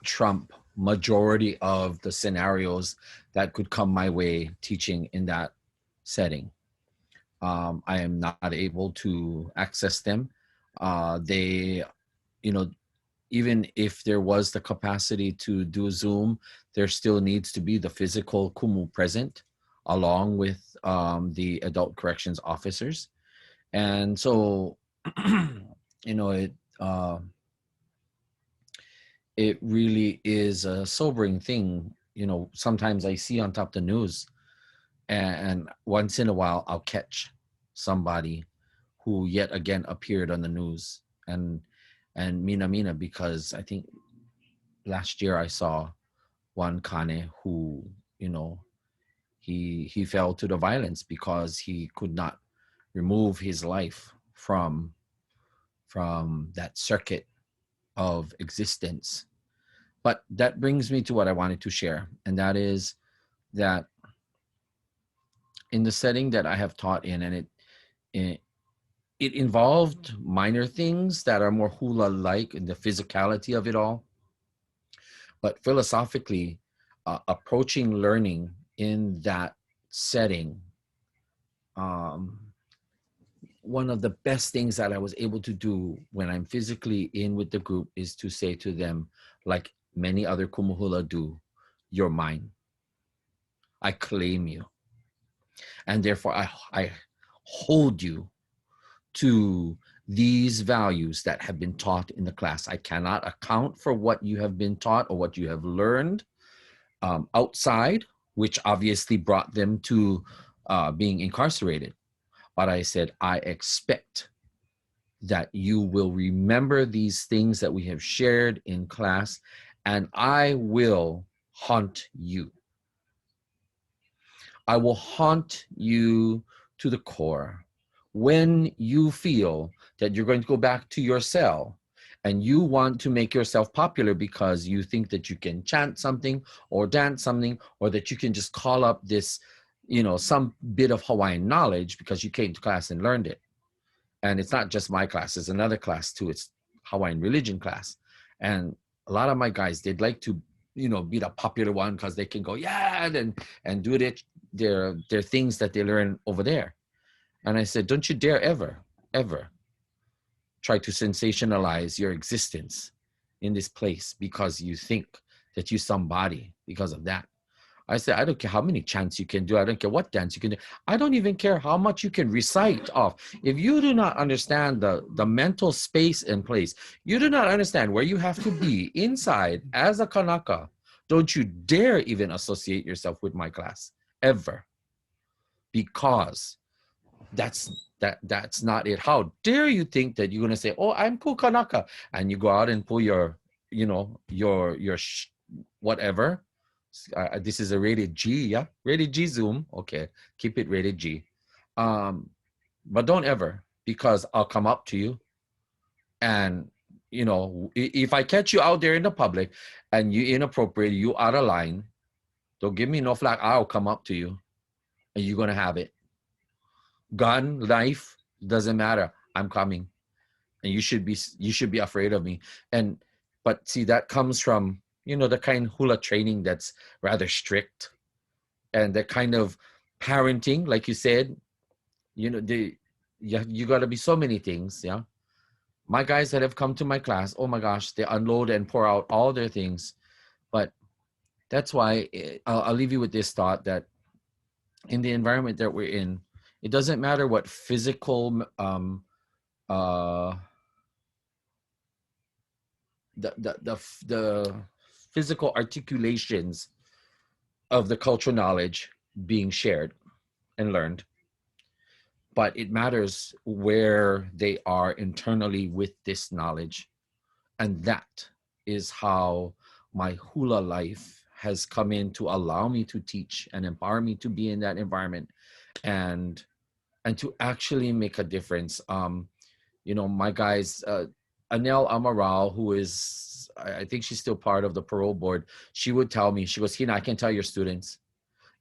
E: trump majority of the scenarios that could come my way teaching in that setting. I am not able to access them. They, even if there was the capacity to do Zoom, there still needs to be the physical kumu present along with the adult corrections officers. And so, it really is a sobering thing. Sometimes I see on top of the news, and once in a while I'll catch somebody who yet again appeared on the news. And mina, because I think last year I saw one Kane who, he fell to the violence because he could not remove his life from that circuit of existence. But that brings me to what I wanted to share, and that is that in the setting that I have taught in, and it involved minor things that are more hula-like in the physicality of it all, but philosophically, approaching learning in that setting, one of the best things that I was able to do when I'm physically in with the group is to say to them, like many other kumuhula do, you're mine. I claim you. And therefore I hold you to these values that have been taught in the class. I cannot account for what you have been taught or what you have learned outside, which obviously brought them to being incarcerated. But I said, I expect that you will remember these things that we have shared in class, and I will haunt you. I will haunt you to the core. When you feel that you're going to go back to your cell and you want to make yourself popular because you think that you can chant something or dance something, or that you can just call up this, some bit of Hawaiian knowledge because you came to class and learned it. And it's not just my class, it's another class too. It's Hawaiian religion class. And a lot of my guys, they'd like to, be the popular one because they can go, yeah, and do it. Their things that they learn over there. And I said, don't you dare ever try to sensationalize your existence in this place because you think that you're somebody because of that. I said, I don't care how many chants you can do. I don't care what dance you can do. I don't even care how much you can recite off. If you do not understand the mental space and place, you do not understand where you have to be inside as a Kanaka, don't you dare even associate yourself with my class, ever. Because that's not it. How dare you think that you're going to say, oh, I'm cool Kanaka, and you go out and pull your, whatever. This is a rated G, yeah? Rated G Zoom. Okay, keep it rated G. But don't ever, because I'll come up to you. And, if I catch you out there in the public and you inappropriate, you out of line, don't give me no flack. I'll come up to you and you're going to have it. Gun, knife, doesn't matter. I'm coming. And you should be afraid of me. But see, that comes from, the kind of hula training that's rather strict, and the kind of parenting, like you said, you got to be so many things. Yeah. My guys that have come to my class, oh my gosh, they unload and pour out all their things. But that's why I'll leave you with this thought, that in the environment that we're in, it doesn't matter what physical the physical articulations of the cultural knowledge being shared and learned, but it matters where they are internally with this knowledge. And that is how my hula life has come in to allow me to teach and empower me to be in that environment and to actually make a difference. My guys, Anel Amaral, who is, I think she's still part of the parole board, she would tell me, she goes, Hina, I can tell your students,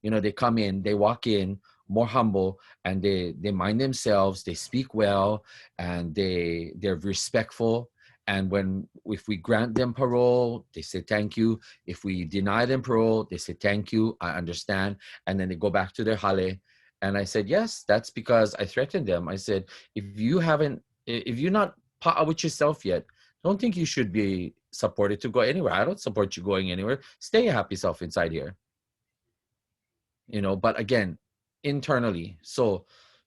E: they come in, they walk in more humble, and they mind themselves, they speak well, and they're respectful. And if we grant them parole, they say thank you. If we deny them parole, they say thank you, I understand. And then they go back to their hale. And I said, yes, that's because I threatened them. I said, if you're not pa'a with yourself yet, don't think you should be supported to go anywhere. I don't support you going anywhere. Stay your happy self inside here. But again, internally. So,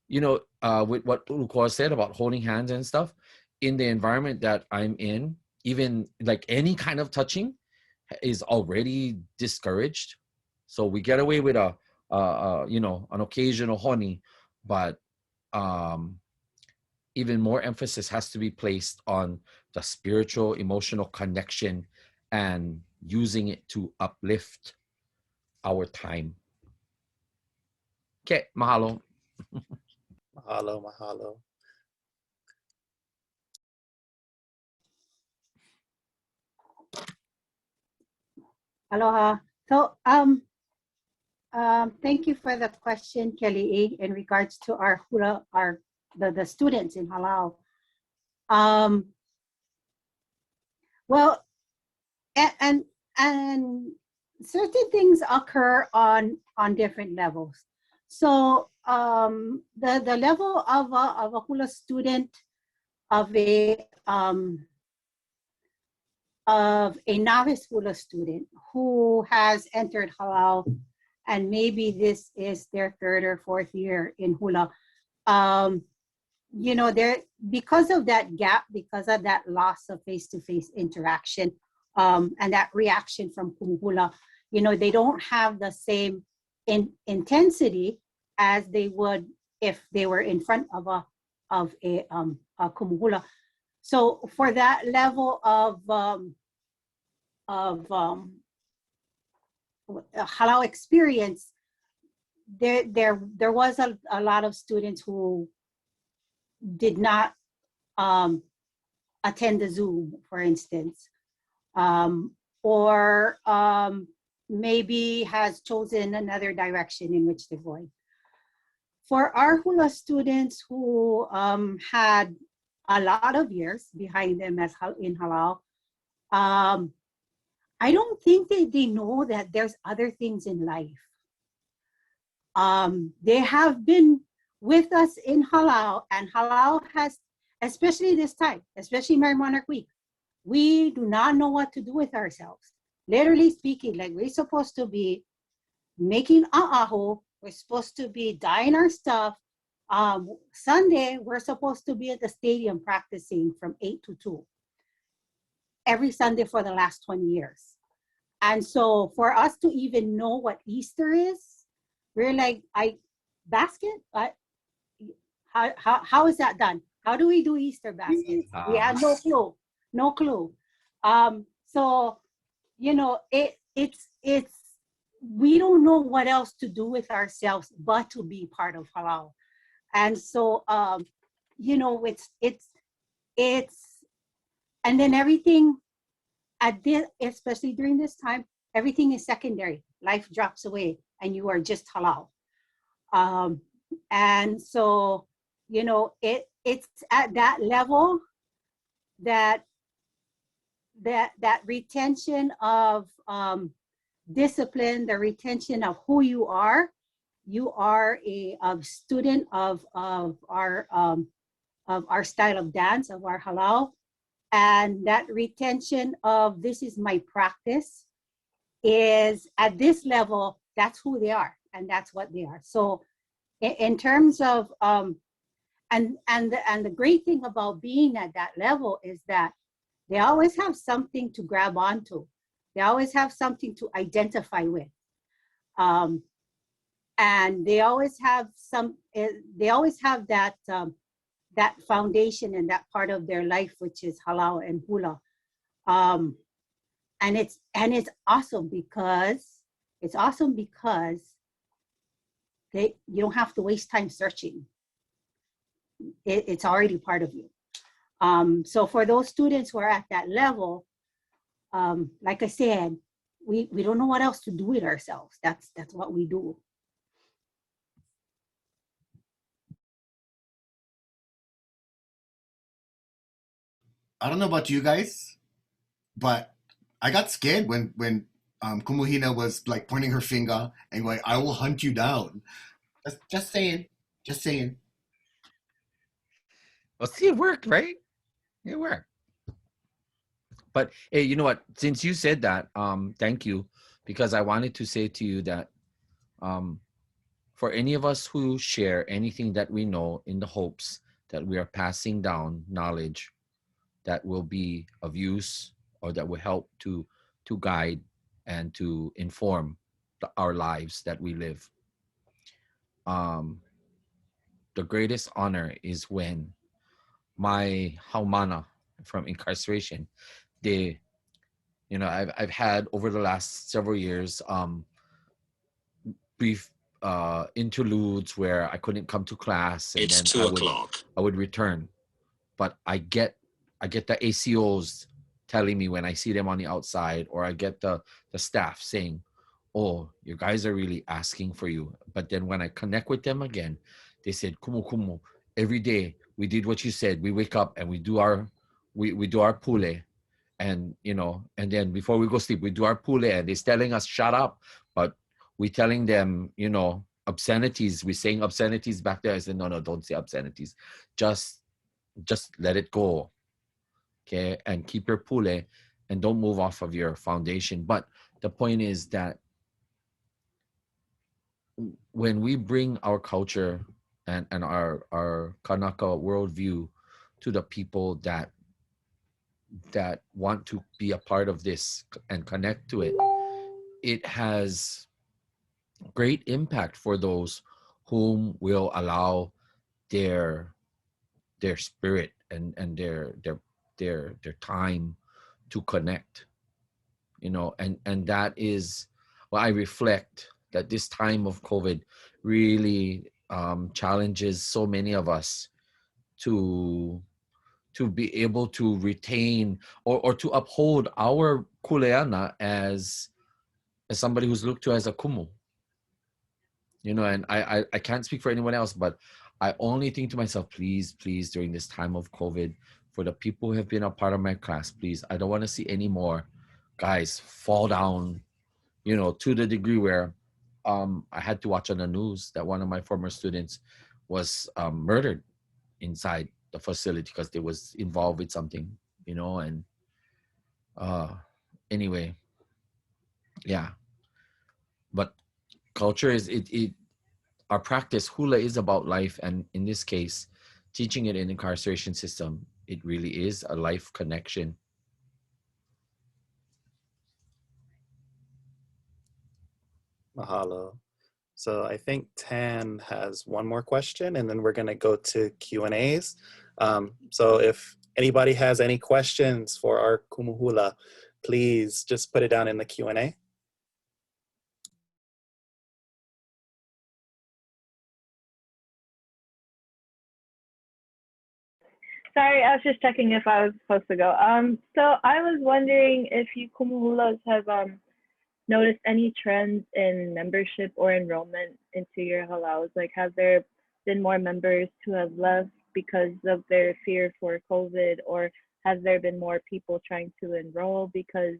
E: with what Ulukoa said about holding hands and stuff, in the environment that I'm in, even like any kind of touching is already discouraged. So we get away with an occasional honey, but even more emphasis has to be placed on the spiritual, emotional connection and using it to uplift our time. Okay, mahalo.
H: Mahalo, mahalo.
D: Aloha. So, thank you for the question, Kealiʻi, in regards to our hula, the students in Halau. Well, and certain things occur on different levels. So the level of a hula student, of a novice hula student who has entered Halau, and maybe this is their third or fourth year in hula, there, because of that gap, because of that loss of face-to-face interaction, and that reaction from hula, they don't have the same intensity as they would if they were in front of a kumuhula. So for that level of halau experience, there was a lot of students who did not attend the Zoom, for instance, or maybe has chosen another direction in which they're going. For our hula students who had a lot of years behind them in Halau, I don't think they know that there's other things in life. They have been with us in Halau, and Halau has, especially this time, especially Merry Monarch Week, we do not know what to do with ourselves. Literally speaking, like we're supposed to be making a'aho, we're supposed to be dyeing our stuff. Sunday, we're supposed to be at the stadium practicing from 8 to 2. Every Sunday for the last 20 years. And so for us to even know what Easter is, we're like, basket? How is that done? How do we do Easter baskets? We have no clue. So, it's we don't know what else to do with ourselves but to be part of Halau. And so, it's, and then everything at this, especially during this time, everything is secondary. Life drops away and you are just Halau. And so, it's at that level that retention of discipline, the retention of who you are a student of our style of dance, of our Halau, and that retention of this is my practice is at this level. That's who they are, and that's what they are. So, in terms of and the great thing about being at that level is that They always have something to grab onto. They always have something to identify with. And they always have that that foundation and that part of their life, which is halau and hula. And it's awesome because you don't have to waste time searching. It's already part of you. So for those students who are at that level, like I said, we don't know what else to do with ourselves. That's what we do.
C: I don't know about you guys, but I got scared when Kumuhina was like pointing her finger and going, "I will hunt you down." Just saying, just saying.
E: Well, see, it worked, right? It worked. But hey, you know what? Since you said that, thank you, because I wanted to say to you that for any of us who share anything that we know in the hopes that we are passing down knowledge that will be of use or that will help to guide and to inform our lives that we live. The greatest honor is when my haumana from incarceration, they, you know, I've had over the last several years brief interludes where I couldn't come to class, and
I: It's
E: then
I: 2:00.
E: I would return. But I get the ACOs telling me when I see them on the outside, or I get the staff saying, "Oh, you guys are really asking for you." But then when I connect with them again, they said, "Kumu kumu, every day we did what you said. We wake up and we do our pule, and you know, and then before we go sleep, we do our pule, and they're telling us shut up, but we telling them, you know, obscenities. We're saying obscenities back there." I said, "No, don't say obscenities. Just let it go, okay, and keep your pule, and don't move off of your foundation." But the point is that when we bring our culture and our Kanaka worldview to the people that want to be a part of this and connect to it, it has great impact for those whom will allow their spirit and their time to connect, you know, and that is well, I reflect that this time of COVID really challenges so many of us to be able to retain or to uphold our kuleana as somebody who's looked to as a kumu, you know. And I can't speak for anyone else, but I only think to myself, please during this time of COVID, for the people who have been a part of my class, please, I don't want to see any more guys fall down, you know, to the degree where I had to watch on the news that one of my former students was murdered inside the facility because they was involved with something, you know. And anyway, yeah. But culture is it our practice. Hula is about life, and in this case, teaching it in incarceration system, it really is a life connection.
H: Mahalo. So I think Tan has one more question, and then we're going to go to Q&As. So if anybody has any questions for our Kumuhula, please just put it down in the Q&A.
F: Sorry, I was just checking if I was supposed to go. So I was wondering if you kumuhulas have noticed any trends in membership or enrollment into your halaus? Like, have there been more members who have left because of their fear for COVID, or has there been more people trying to enroll because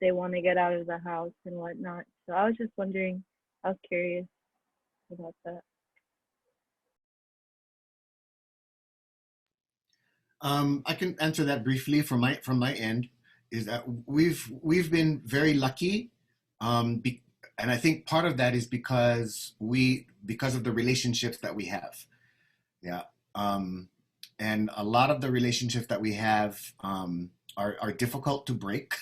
F: they want to get out of the house and whatnot? So I was just wondering, I was curious about that.
C: I can answer that briefly from my end. Is that we've been very lucky, and I think part of that is because of the relationships that we have, yeah, and a lot of the relationships that we have are difficult to break.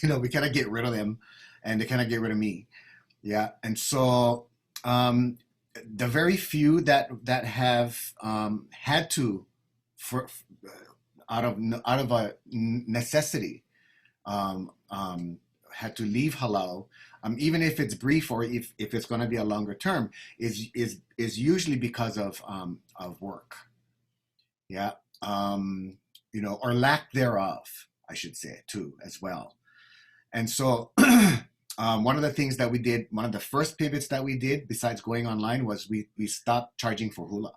C: We kind of get rid of them, and they kind of get rid of me. Yeah, and so the very few that have had to, for out of a necessity, um, um, had to leave halal, even if it's brief or if it's going to be a longer term, is usually because of work. Yeah, or lack thereof, I should say too, as well. And so one of the things that we did, one of the first pivots that we did, besides going online, was we stopped charging for Hula,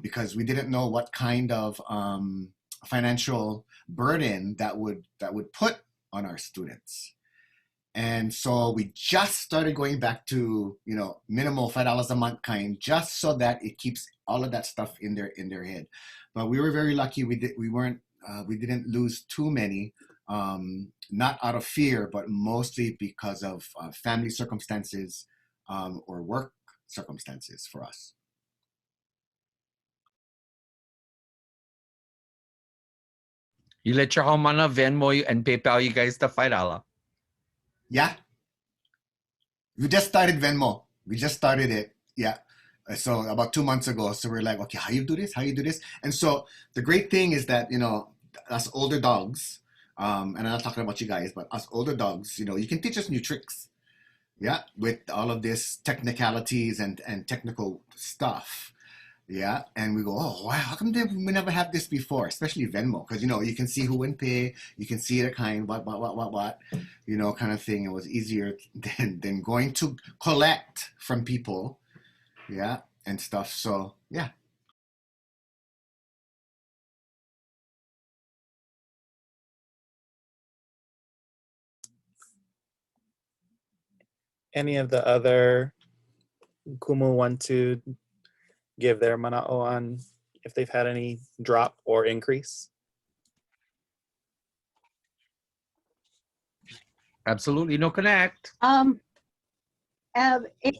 C: because we didn't know what kind of financial burden that would put on our students. And so we just started going back to minimal $5 a month kind, just so that it keeps all of that stuff in their head. But we were very lucky. We didn't lose too many. Not out of fear, but mostly because of family circumstances or work circumstances for us.
E: You let your homana Venmo you and PayPal you guys the $5.
C: Yeah. We just started Venmo. We just started it. Yeah. So about 2 months ago. So we're like, okay, how you do this? How you do this? And so the great thing is that, us older dogs, and I'm not talking about you guys, but us older dogs, you can teach us new tricks. Yeah. With all of this technicalities and technical stuff. Yeah, and we go, oh wow, how come we never had this before? Especially Venmo, because you can see who went pay, you can see the kind, what, kind of thing. It was easier than going to collect from people, yeah, and stuff. So yeah.
H: Any of the other kumu want to give their mana'o on if they've had any drop or increase?
E: Absolutely no connect.
D: It,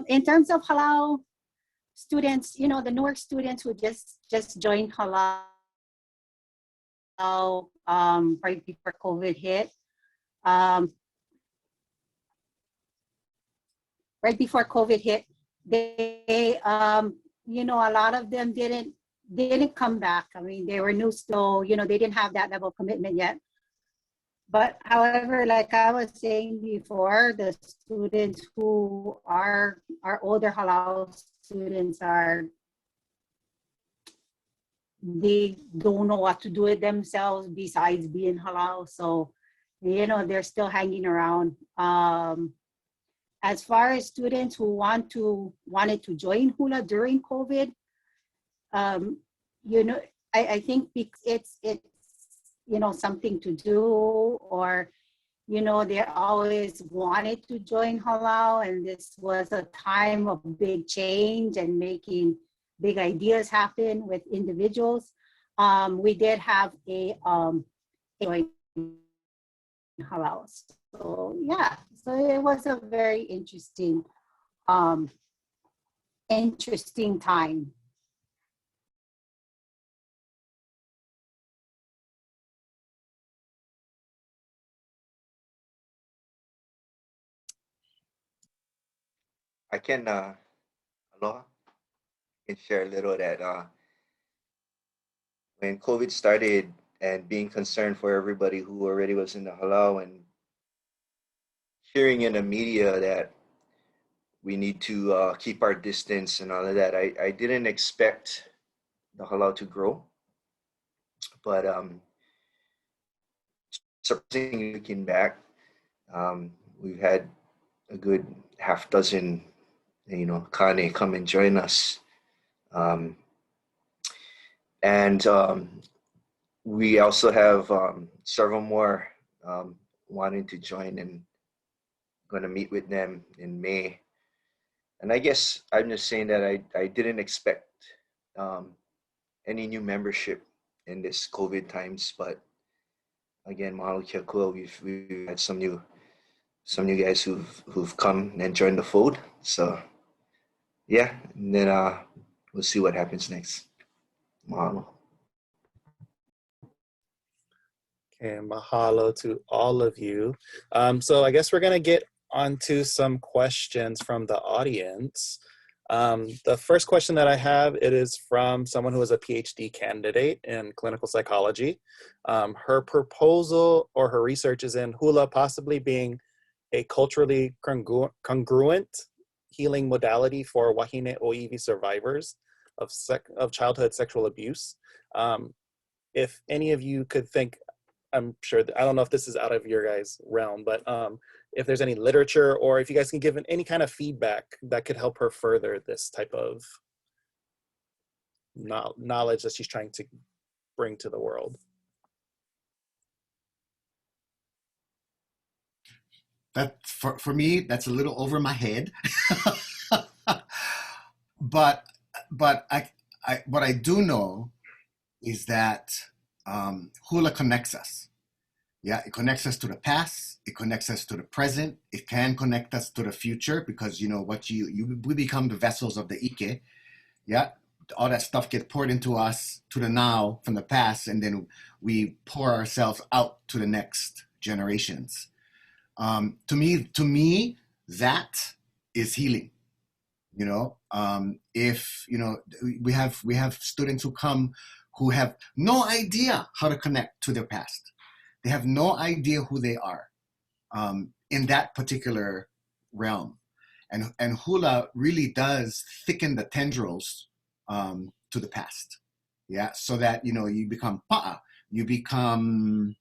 D: in terms of halal students, the Newark students who just joined halal right before COVID hit. Right before COVID hit, they a lot of them didn't come back. I mean, they were new still, they didn't have that level of commitment yet. But however, like I was saying before, the students who are older halal students they don't know what to do with themselves besides being halal. So, they're still hanging around. As far as students who wanted to join Hula during COVID, I think it's something to do, or they always wanted to join halal, and this was a time of big change and making big ideas happen with individuals. We did have a halal. So yeah, so it was a very interesting time.
G: I can aloha. I can share a little that when COVID started and being concerned for everybody who already was in the halal and hearing in the media that we need to keep our distance and all of that, I didn't expect the halal to grow, but surprisingly looking back, we've had a good half dozen, kane come and join us. And we also have several more wanting to join, and going to meet with them in May. And I guess I'm just saying that I didn't expect any new membership in this COVID times, but again, mahalo kia kua. We've had some new guys who've come and joined the fold. So yeah, and then we'll see what happens next. Mahalo.
H: Okay, mahalo to all of you. So I guess we're gonna get onto some questions from the audience. The first question that I have, it is from someone who is a PhD candidate in clinical psychology. Her proposal or her research is in hula possibly being a culturally congruent healing modality for wahine ʻŌiwi survivors of childhood sexual abuse. If any of you could think, I'm sure, I don't know if this is out of your guys' realm, but if there's any literature or if you guys can give any kind of feedback that could help her further this type of knowledge that she's trying to bring to the world.
C: That for me, that's a little over my head. but I what I do know is that hula connects us. Yeah, it connects us to the past. It connects us to the present. It can connect us to the future because, you know, we become the vessels of the ike. Yeah, all that stuff gets poured into us to the now from the past, and then we pour ourselves out to the next generations. To me, that is healing. You know, if you know, we have students who come who have no idea how to connect to their past. They have no idea who they are in that particular realm. And hula really does thicken the tendrils to the past. Yeah, so that, you know, you become pa'a, you become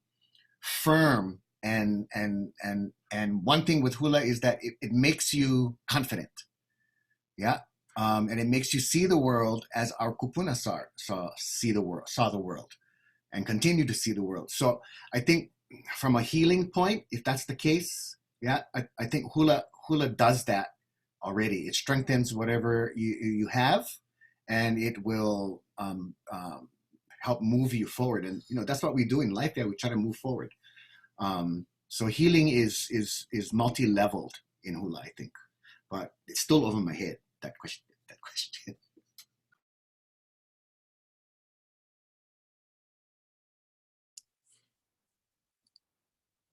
C: firm, and one thing with hula is that it makes you confident. Yeah. And it makes you see the world as our kupuna saw the world and continue to see the world. So I think from a healing point, if that's the case, yeah, I think hula does that already. It strengthens whatever you have, and it will help move you forward. And you know, that's what we do in life. Yeah, we try to move forward. So healing is multi-leveled in hula, I think, but it's still over my head. That question.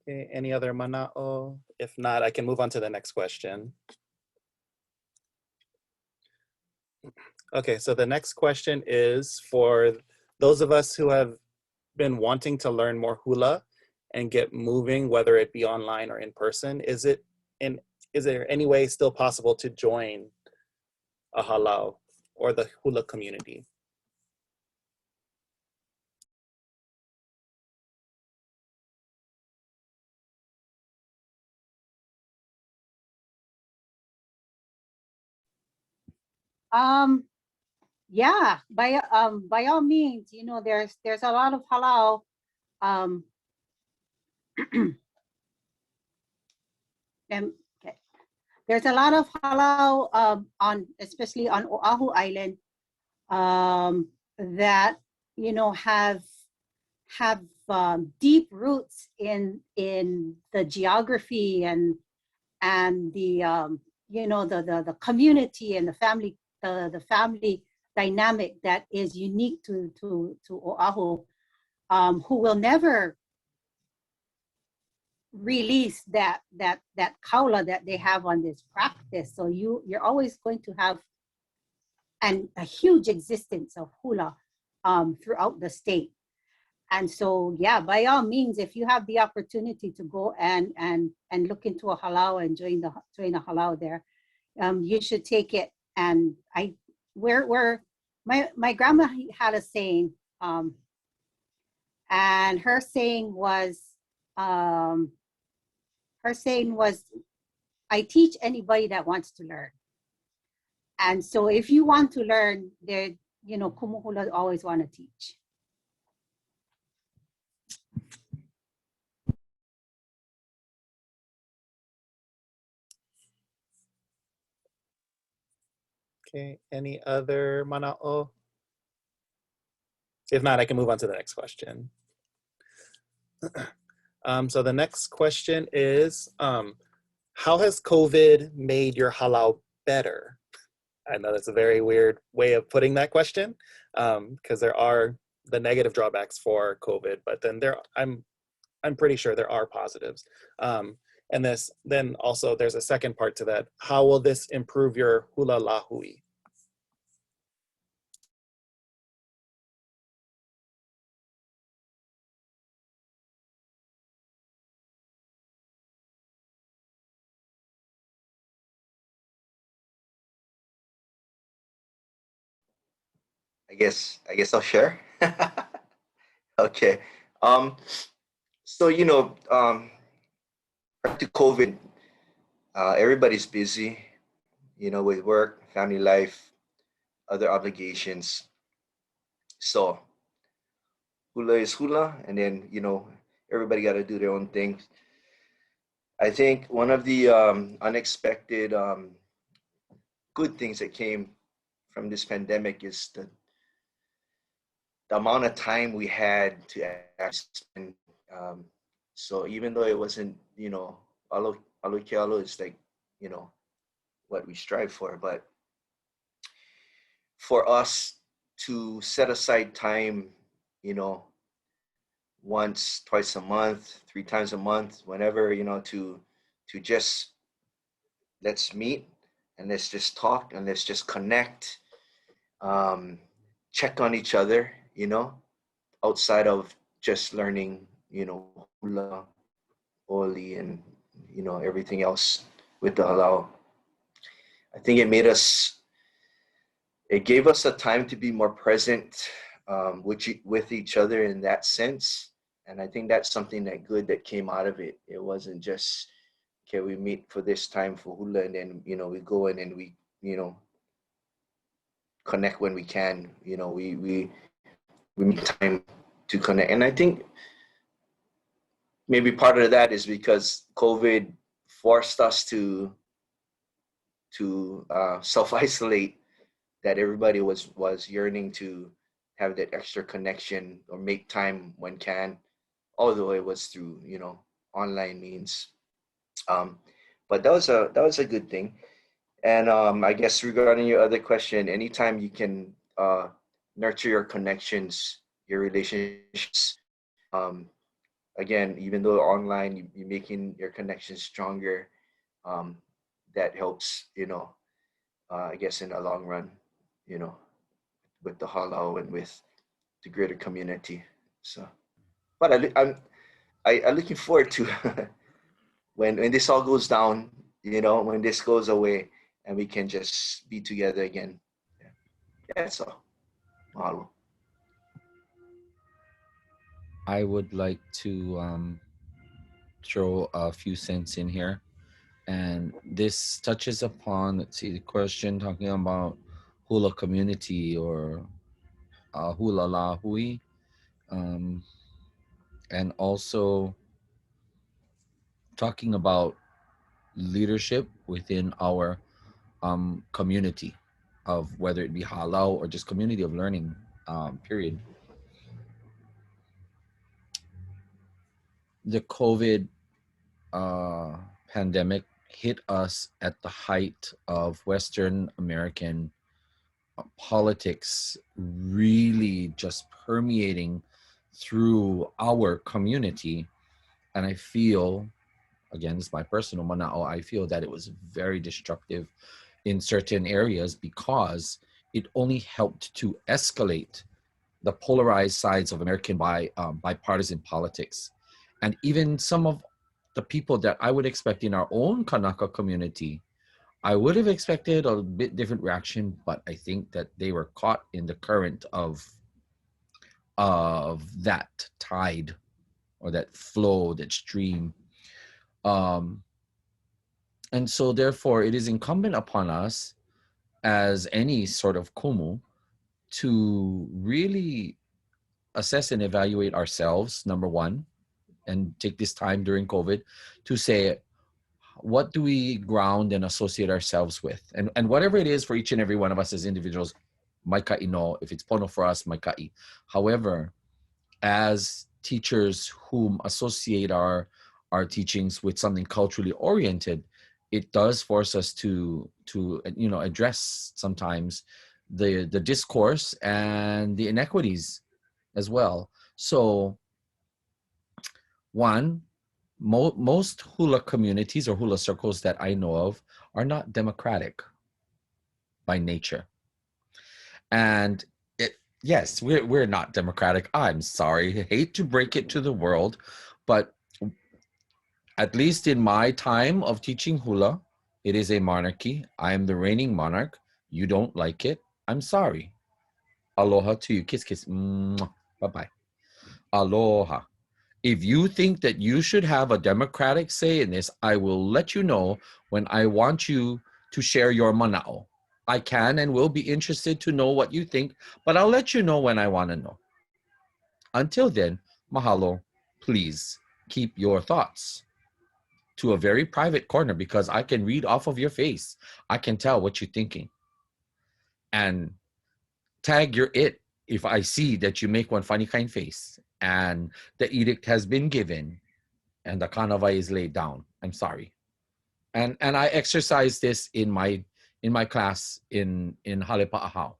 H: Okay, any other mana'o? If not, I can move on to the next question. Okay, so the next question is for those of us who have been wanting to learn more hula and get moving, whether it be online or in person. Is there any way still possible to join a halau or the hula community?
D: Yeah, by all means, you know, there's a lot of halau. And okay. There's a lot of halau on, especially on Oahu Island, that, you know, have deep roots in the geography and the you know, the community and the family dynamic that is unique to Oahu, who will never release that kaula that they have on this practice. So you're always going to have a huge existence of hula throughout the state. And so, yeah, by all means, if you have the opportunity to go and look into a halau and join a halau there, you should take it. And my grandma had a saying, and her saying was, I teach anybody that wants to learn. And so if you want to learn, there, you know, kumu hula always want to teach.
H: Okay, any other mana'o? If not, I can move on to the next question. So the next question is, how has COVID made your halau better? I know that's a very weird way of putting that question, because there are the negative drawbacks for COVID, but then I'm pretty sure there are positives. And then also there's a second part to that. How will this improve your hula la hui?
G: I guess I'll share. Okay. Um, so back to COVID, everybody's busy, with work, family life, other obligations. So hula is hula, and then everybody got to do their own thing. I think one of the unexpected good things that came from this pandemic is the amount of time we had to actually spend. So even though it wasn't, alo kealo is like, what we strive for, but for us to set aside time, once, twice a month, 3 times a month, whenever, to just let's meet and let's just talk and let's just connect, check on each other, outside of just learning, hula, oli, and everything else with the halau. I think it gave us a time to be more present with each other in that sense. And I think that's something that came out of it. It wasn't just, okay, we meet for this time for hula, and then, we go in and we, connect when we can. We make time to connect. And I think maybe part of that is because COVID forced us to self-isolate, that everybody was yearning to have that extra connection or make time when can, although it was through online means. But that was a good thing. And I guess regarding your other question, anytime you can nurture your connections, your relationships, again, even though online, you're making your connections stronger, that helps, I guess in the long run, with the halau and with the greater community. So, but I'm looking forward to when this all goes down, when this goes away and we can just be together again. Yeah, that's all. Mahalo.
E: I would like to throw a few cents in here. And this touches upon, let's see, the question talking about hula community or hula la hui. And also talking about leadership within our community of whether it be halau or just community of learning, period. The COVID pandemic hit us at the height of Western American politics really just permeating through our community. And I feel, again, it's my personal manao, I feel that it was very destructive in certain areas because it only helped to escalate the polarized sides of American bipartisan politics. And even some of the people that I would expect in our own Kanaka community, I would have expected a bit different reaction, but I think that they were caught in the current of that tide or that flow, that stream. And so therefore it is incumbent upon us as any sort of kumu to really assess and evaluate ourselves, number one, and take this time during COVID to say, what do we ground and associate ourselves with? And whatever it is for each and every one of us as individuals, mai ka'i no. If it's pono for us, mai ka'i. However, as teachers whom associate our teachings with something culturally oriented, it does force us to address sometimes the discourse and the inequities as well. So one, most hula communities or hula circles that I know of are not democratic by nature. And yes, we're not democratic. I'm sorry, I hate to break it to the world, but at least in my time of teaching hula, it is a monarchy. I am the reigning monarch. You don't like it, I'm sorry. Aloha to you. Kiss, kiss. Bye-bye. Aloha. If you think that you should have a democratic say in this, I will let you know when I want you to share your mana'o. I can and will be interested to know what you think, but I'll let you know when I want to know. Until then, mahalo, please keep your thoughts to a very private corner, because I can read off of your face. I can tell what you're thinking. And tag your it if I see that you make one funny kind face and the edict has been given and the kanawai is laid down. I'm sorry. And I exercise this in my class in Halepa'ahau.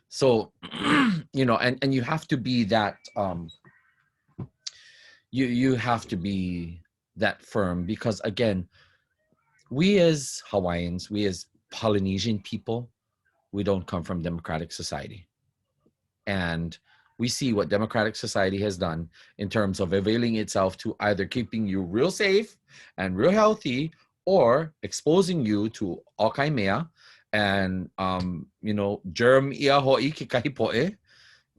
E: So and you have to be that you have to be that firm, because again, we as Hawaiians, we as Polynesian people, we don't come from democratic society. And we see what democratic society has done in terms of availing itself to either keeping you real safe and real healthy, or exposing you to all kind mea and germ ia ho'i ki kahi po'e,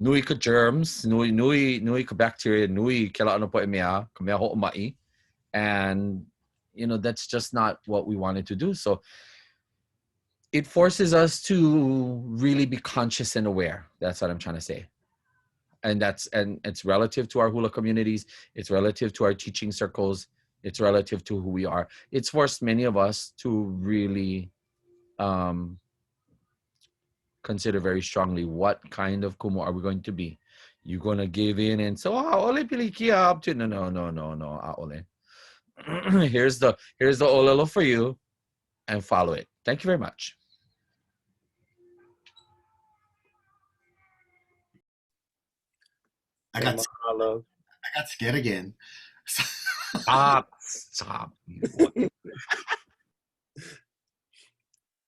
E: nui ka germs, nui ka bacteria, nui ke la ano po'e mea, ka mea ho'oma'i. And that's just not what we wanted to do. So it forces us to really be conscious and aware. That's what I'm trying to say. And it's relative to our hula communities. It's relative to our teaching circles. It's relative to who we are. It's forced many of us to really consider very strongly what kind of kumu are we going to be. You're going to give in and say, ole pilikia up to no, ole. Here's the olelo for you, and follow it. Thank you very much.
C: I got scared again.
E: Stop.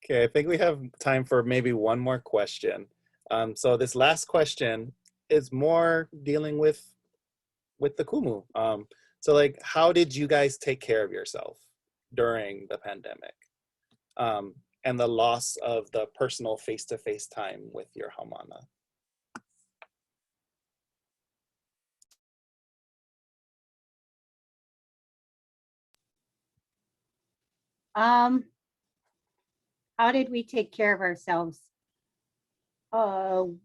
H: Okay, I think we have time for maybe one more question. So this last question is more dealing with the kumu. So like, how did you guys take care of yourself during the pandemic? And the loss of the personal face-to-face time with your haumana?
D: How did we take care of ourselves? Well,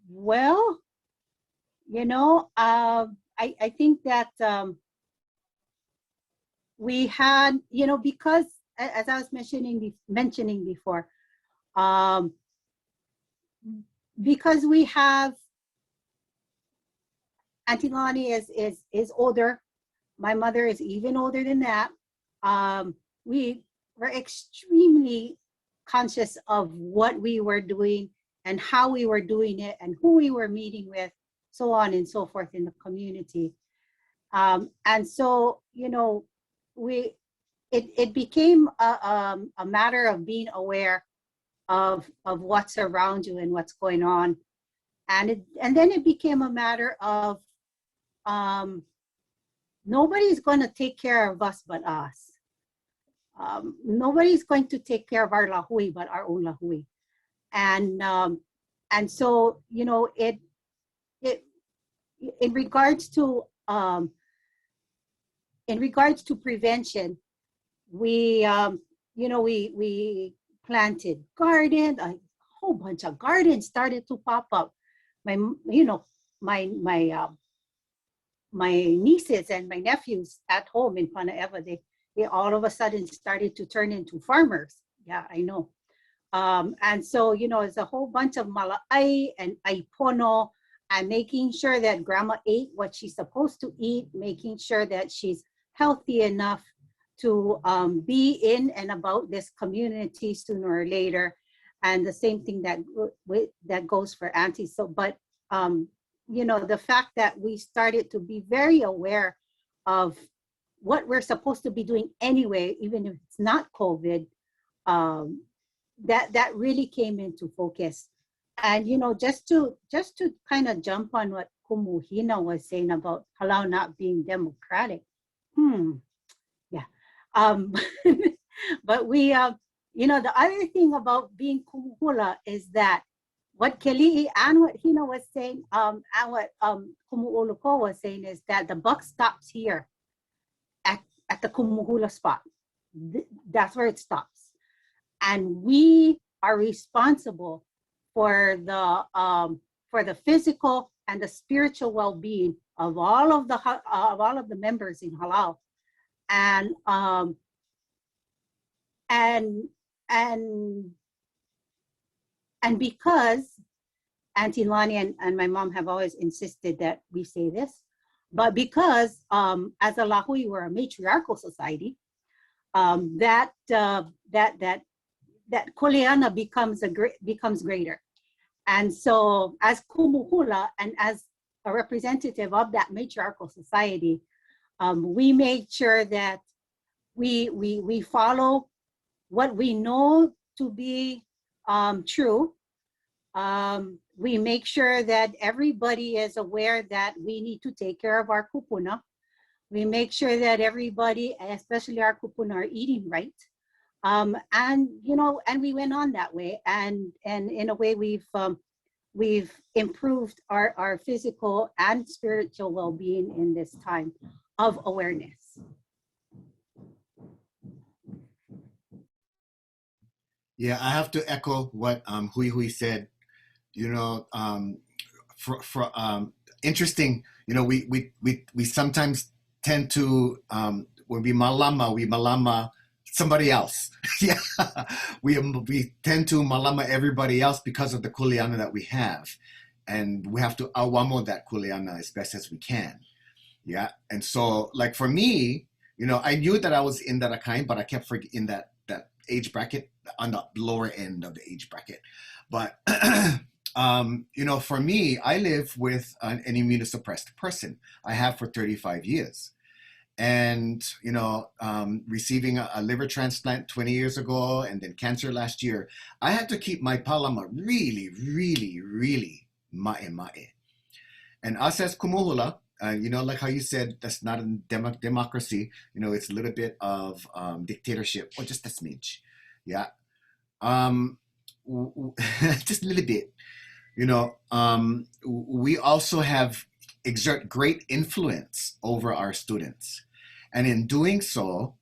D: I think that we had, because as I was mentioning before, because we have Auntie Lonnie is older. My mother is even older than that. We were extremely conscious of what we were doing and how we were doing it and who we were meeting with, so on and so forth in the community. And so, it became a matter of being aware of what's around you and what's going on. And then it became a matter of nobody's going to take care of us but us. Nobody's going to take care of our lahui but our own lahui. And so, it in regards to prevention, we we planted gardens. A whole bunch of gardens started to pop up. My nieces and my nephews at home in Panaeva, they all of a sudden started to turn into farmers. Yeah, I know. And so, it's a whole bunch of mala'ai and aipono and making sure that grandma ate what she's supposed to eat, making sure that she's healthy enough to be in and about this community sooner or later. And the same thing that goes for Auntie. So, but you know, the fact that we started to be very aware of what we're supposed to be doing anyway, even if it's not COVID, that really came into focus. And you know, just to kind of jump on what Kumuhina was saying about Halau not being democratic. Yeah. But we, you know, the other thing about being Kumuhula is that what Kealiʻi and what Hina was saying, and what Ulukoa was saying is that the buck stops here at the Kumuhula spot. That's where it stops. And we are responsible for the physical and the spiritual well-being of all of the members in Halau. And because Auntie Lonnie and my mom have always insisted that we say this, but because as a Lahui, we're a matriarchal society, that kuleana becomes greater. And so as Kumuhula and as a representative of that matriarchal society, we made sure that we follow what we know to be true. We make sure that everybody is aware that we need to take care of our kupuna. We make sure that everybody, especially our kupuna, are eating right. And you know, and we went on that way, and in a way we've improved our physical and spiritual well-being in this time of awareness.
C: Yeah, I have to echo what Huihui said. You know, interesting. You know, we sometimes tend to when we malama somebody else. Yeah, we tend to malama everybody else because of the kuleana that we have, and we have to awamo that kuleana as best as we can. Yeah, and so like for me, you know, I knew that I was in that kind, but I kept forgetting that age bracket, on the lower end of the age bracket. But you know, for me, I live with an immunosuppressed person. I have for 35 years. And, you know, receiving a liver transplant 20 years ago and then cancer last year, I had to keep my palama really, really, really ma'e. And us as Kumuhula, you know, like how you said, that's not a democracy, you know, it's a little bit of dictatorship, or just a smidge. Yeah. Just a little bit, you know. We also exert great influence over our students. And in doing so,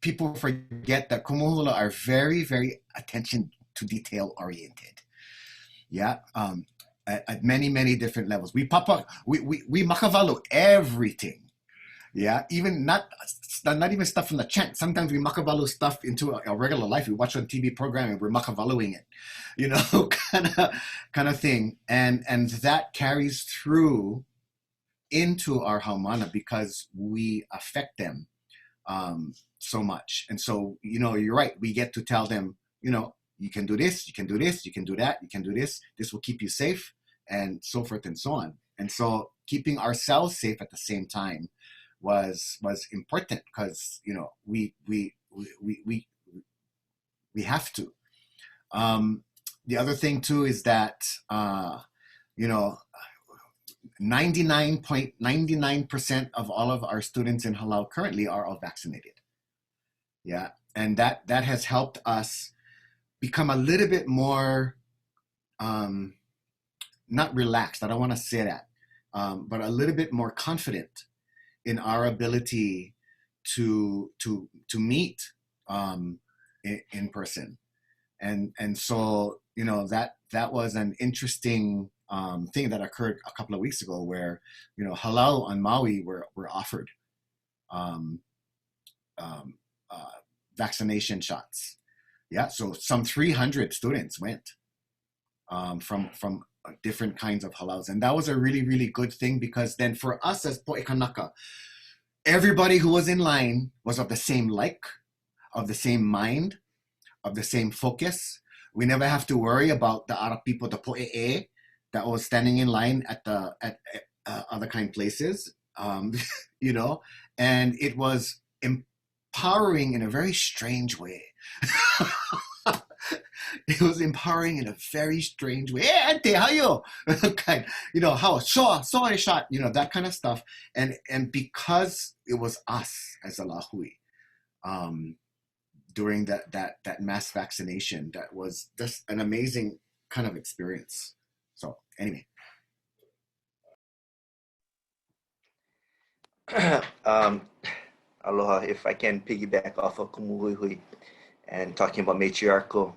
C: people forget that Kumuhula are very, very attention to detail oriented. Yeah. At many, many different levels. We makavalu everything. Yeah, even not even stuff from the chant. Sometimes we makavalu stuff into our regular life. We watch on TV program and we're makavaluing it, you know, kind of thing. And that carries through into our haumana because we affect them so much. And so, you know, you're right. We get to tell them, you know, you can do this, you can do this, you can do that, you can do this. This will keep you safe, and so forth and so on. And so keeping ourselves safe at the same time was important because, you know, we have to. The other thing too is that you know, 99.99% of all of our students in Halau currently are all vaccinated. Yeah, and that has helped us become a little bit more not relaxed. I don't want to say that, but a little bit more confident in our ability to meet in person. And so, you know, that was an interesting thing that occurred a couple of weeks ago, where, you know, Halau on Maui were offered vaccination shots. Yeah, so some 300 students went. from different kinds of halaus. And that was a really, really good thing, because then for us as Poʻekanaka, everybody who was in line was of the same like, of the same mind, of the same focus. We never have to worry about the other people, the po'e'e, that was standing in line at other kind places, you know, and it was empowering in a very strange way. It was empowering in a very strange way. Hey, auntie, how you? Kind, you know, how sorry shot, you know, that kind of stuff. And because it was us as a lahui, during that mass vaccination, that was just an amazing kind of experience. So anyway.
G: Aloha, if I can piggyback off of Huihui and talking about matriarchal.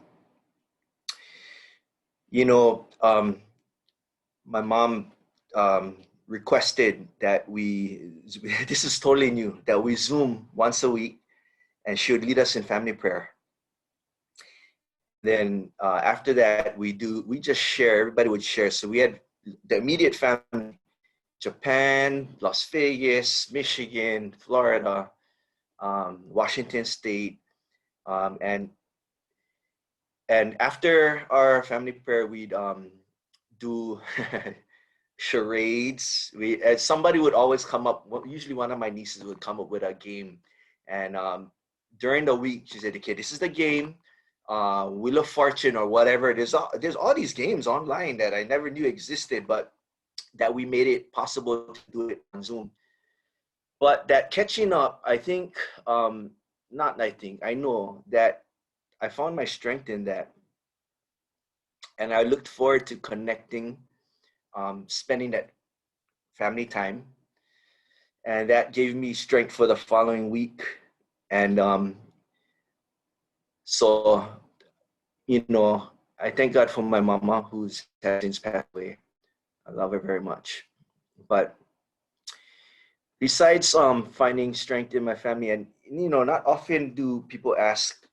G: You know, my mom requested that this is totally new, that we Zoom once a week, and she would lead us in family prayer. Then after that, we just share, everybody would share. So we had the immediate family, Japan, Las Vegas, Michigan, Florida, Washington State, and after our family prayer, we'd do charades. Somebody would always come up. Usually, one of my nieces would come up with a game, and during the week, she said, "Okay, this is the game, Wheel of Fortune or whatever." There's all these games online that I never knew existed, but that we made it possible to do it on Zoom. But that catching up, I think, I know that I found my strength in that. And I looked forward to connecting, spending that family time. And that gave me strength for the following week. And so, you know, I thank God for my mama, who's since passed away. I love her very much. But besides finding strength in my family, and you know, not often do people ask,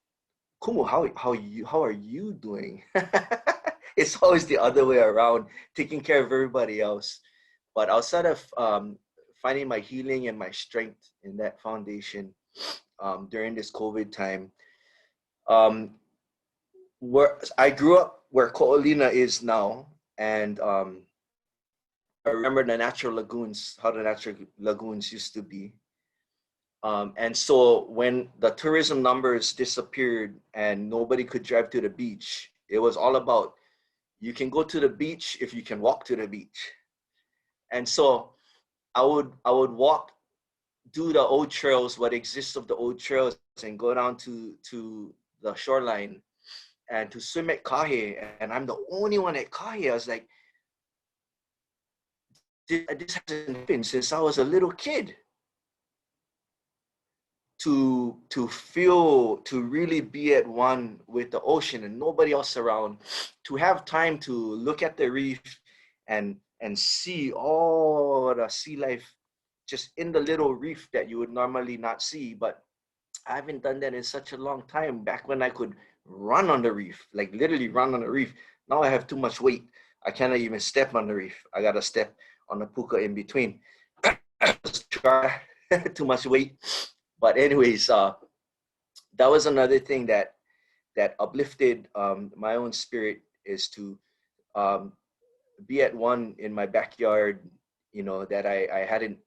G: "Kumu, how are you doing?" It's always the other way around, taking care of everybody else. But outside of finding my healing and my strength in that foundation during this COVID time, where I grew up, where Ko'olina is now, and I remember the natural lagoons, how the natural lagoons used to be. And so when the tourism numbers disappeared and nobody could drive to the beach, it was all about, you can go to the beach if you can walk to the beach. And so I would walk, do the old trails, what exists of the old trails, and go down to the shoreline and to swim at Kahe. And I'm the only one at Kahe. I was like, this hasn't happened since I was a little kid. To feel, to really be at one with the ocean and nobody else around, to have time to look at the reef and see all the sea life just in the little reef that you would normally not see. But I haven't done that in such a long time. Back when I could run on the reef, like literally run on the reef. Now I have too much weight. I cannot even step on the reef. I gotta step on the puka in between. Too much weight. But anyways, that was another thing that uplifted my own spirit, is to be at one in my backyard, you know, that I hadn't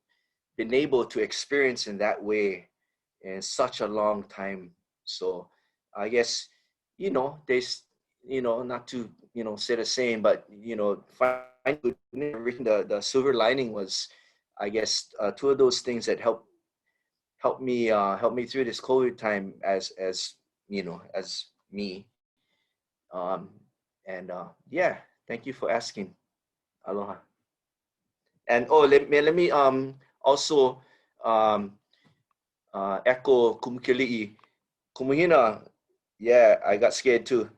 G: been able to experience in that way in such a long time. So I guess, you know, there's, you know, not to, you know, say the same, but, you know, the silver lining was, I guess, two of those things that helped me through this COVID time as you know, as me. Yeah, thank you for asking. Aloha. And let me also echo Kealiʻi. Kumuhina, yeah, I got scared too.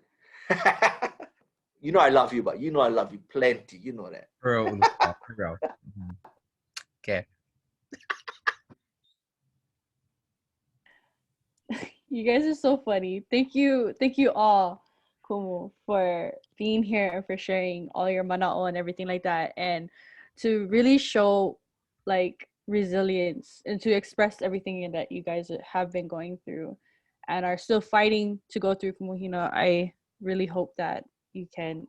G: You know I love you, but you know I love you plenty. You know that.
E: Okay.
B: You guys are so funny. Thank you all, Kumu, for being here and for sharing all your mana'o and everything like that, and to really show like resilience and to express everything that you guys have been going through and are still fighting to go through kumuhina. I really hope that you can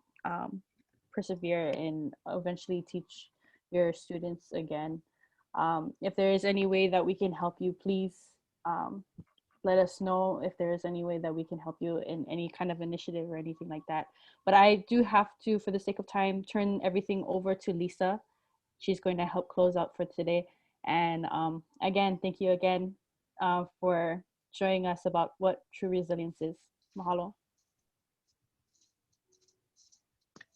B: persevere and eventually teach your students again. If there is any way that we can help you, please let us know if there is any way that we can help you in any kind of initiative or anything like that. But I do have to, for the sake of time, turn everything over to Lisa. She's going to help close out for today. And again, thank you again for showing us about what true resilience is. Mahalo.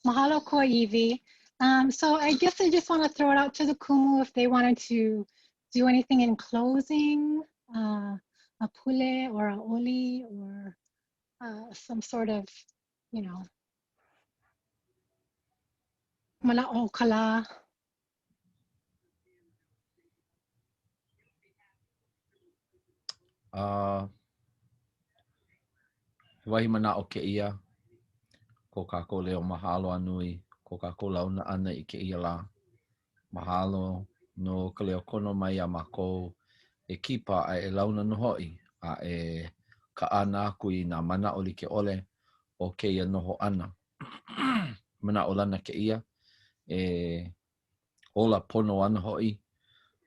A: Mahalo ko ʻiwi. So I guess I just want to throw it out to the kumu if they wanted to do anything in closing, a pule or a oli or some sort of, you know, mala'o kala.
E: Wahi mana'o keia, ko kākou leo mahalo anui, ko kākou launa ana I keia la. Mahalo no ka leo kono mai a mākou e kipa a e launa no hoi, a e ka ana aku I nā mana'o like ole o keia noho ana. Mana'o lana keia, e ola pono ana hoi,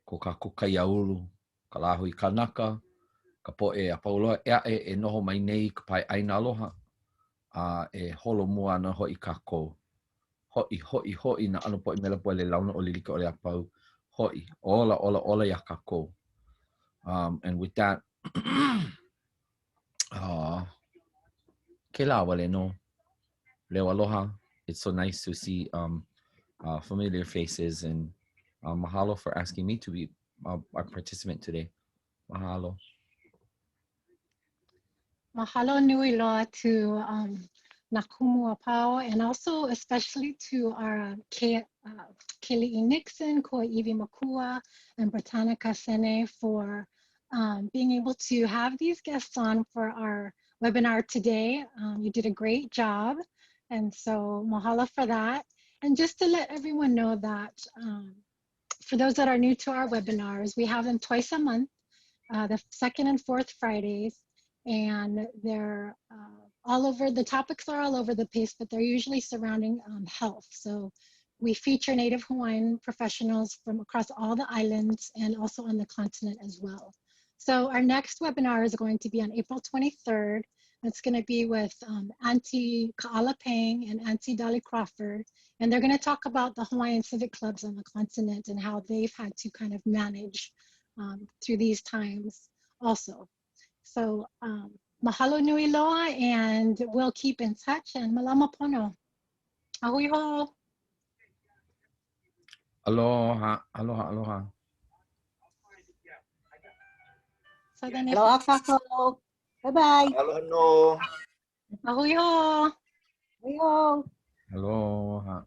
E: ko kākou kaiaulu, ka lahui kanaka, ka poe a pauloa e noho mai nei ka pai aina aloha, a e holo mua ana hoi kākou. Hoi na ano poe mela poe le launa o lilika o le apau. Hoi, ola ya kākou. And with that, ke la wale no, leo aloha. It's so nice to see familiar faces, and mahalo for asking me to be our participant today. Mahalo.
A: Mahalo nui loa to Nakumu Apau, and also especially to our Kealiʻi Nixon, Koa Iwi Makua, and Britannica Sene for being able to have these guests on for our webinar today. You did a great job, and so mahalo for that. And just to let everyone know that for those that are new to our webinars, we have them twice a month, the second and fourth Fridays. And they're all over, the topics are all over the place, but they're usually surrounding health. So we feature Native Hawaiian professionals from across all the islands and also on the continent as well. So our next webinar is going to be on April 23rd. It's going to be with Auntie Ka'ala Pang and Auntie Dolly Crawford. And they're going to talk about the Hawaiian civic clubs on the continent and how they've had to kind of manage through these times also. So mahalo nui loa, and we'll keep in touch, and malama pono. Ahui ho.
E: Aloha, aloha, aloha.
A: So then if,
D: Aloha kākou. Bye-bye.
G: Aloha no.
A: ahui ho.
D: Aloha.
E: Aloha.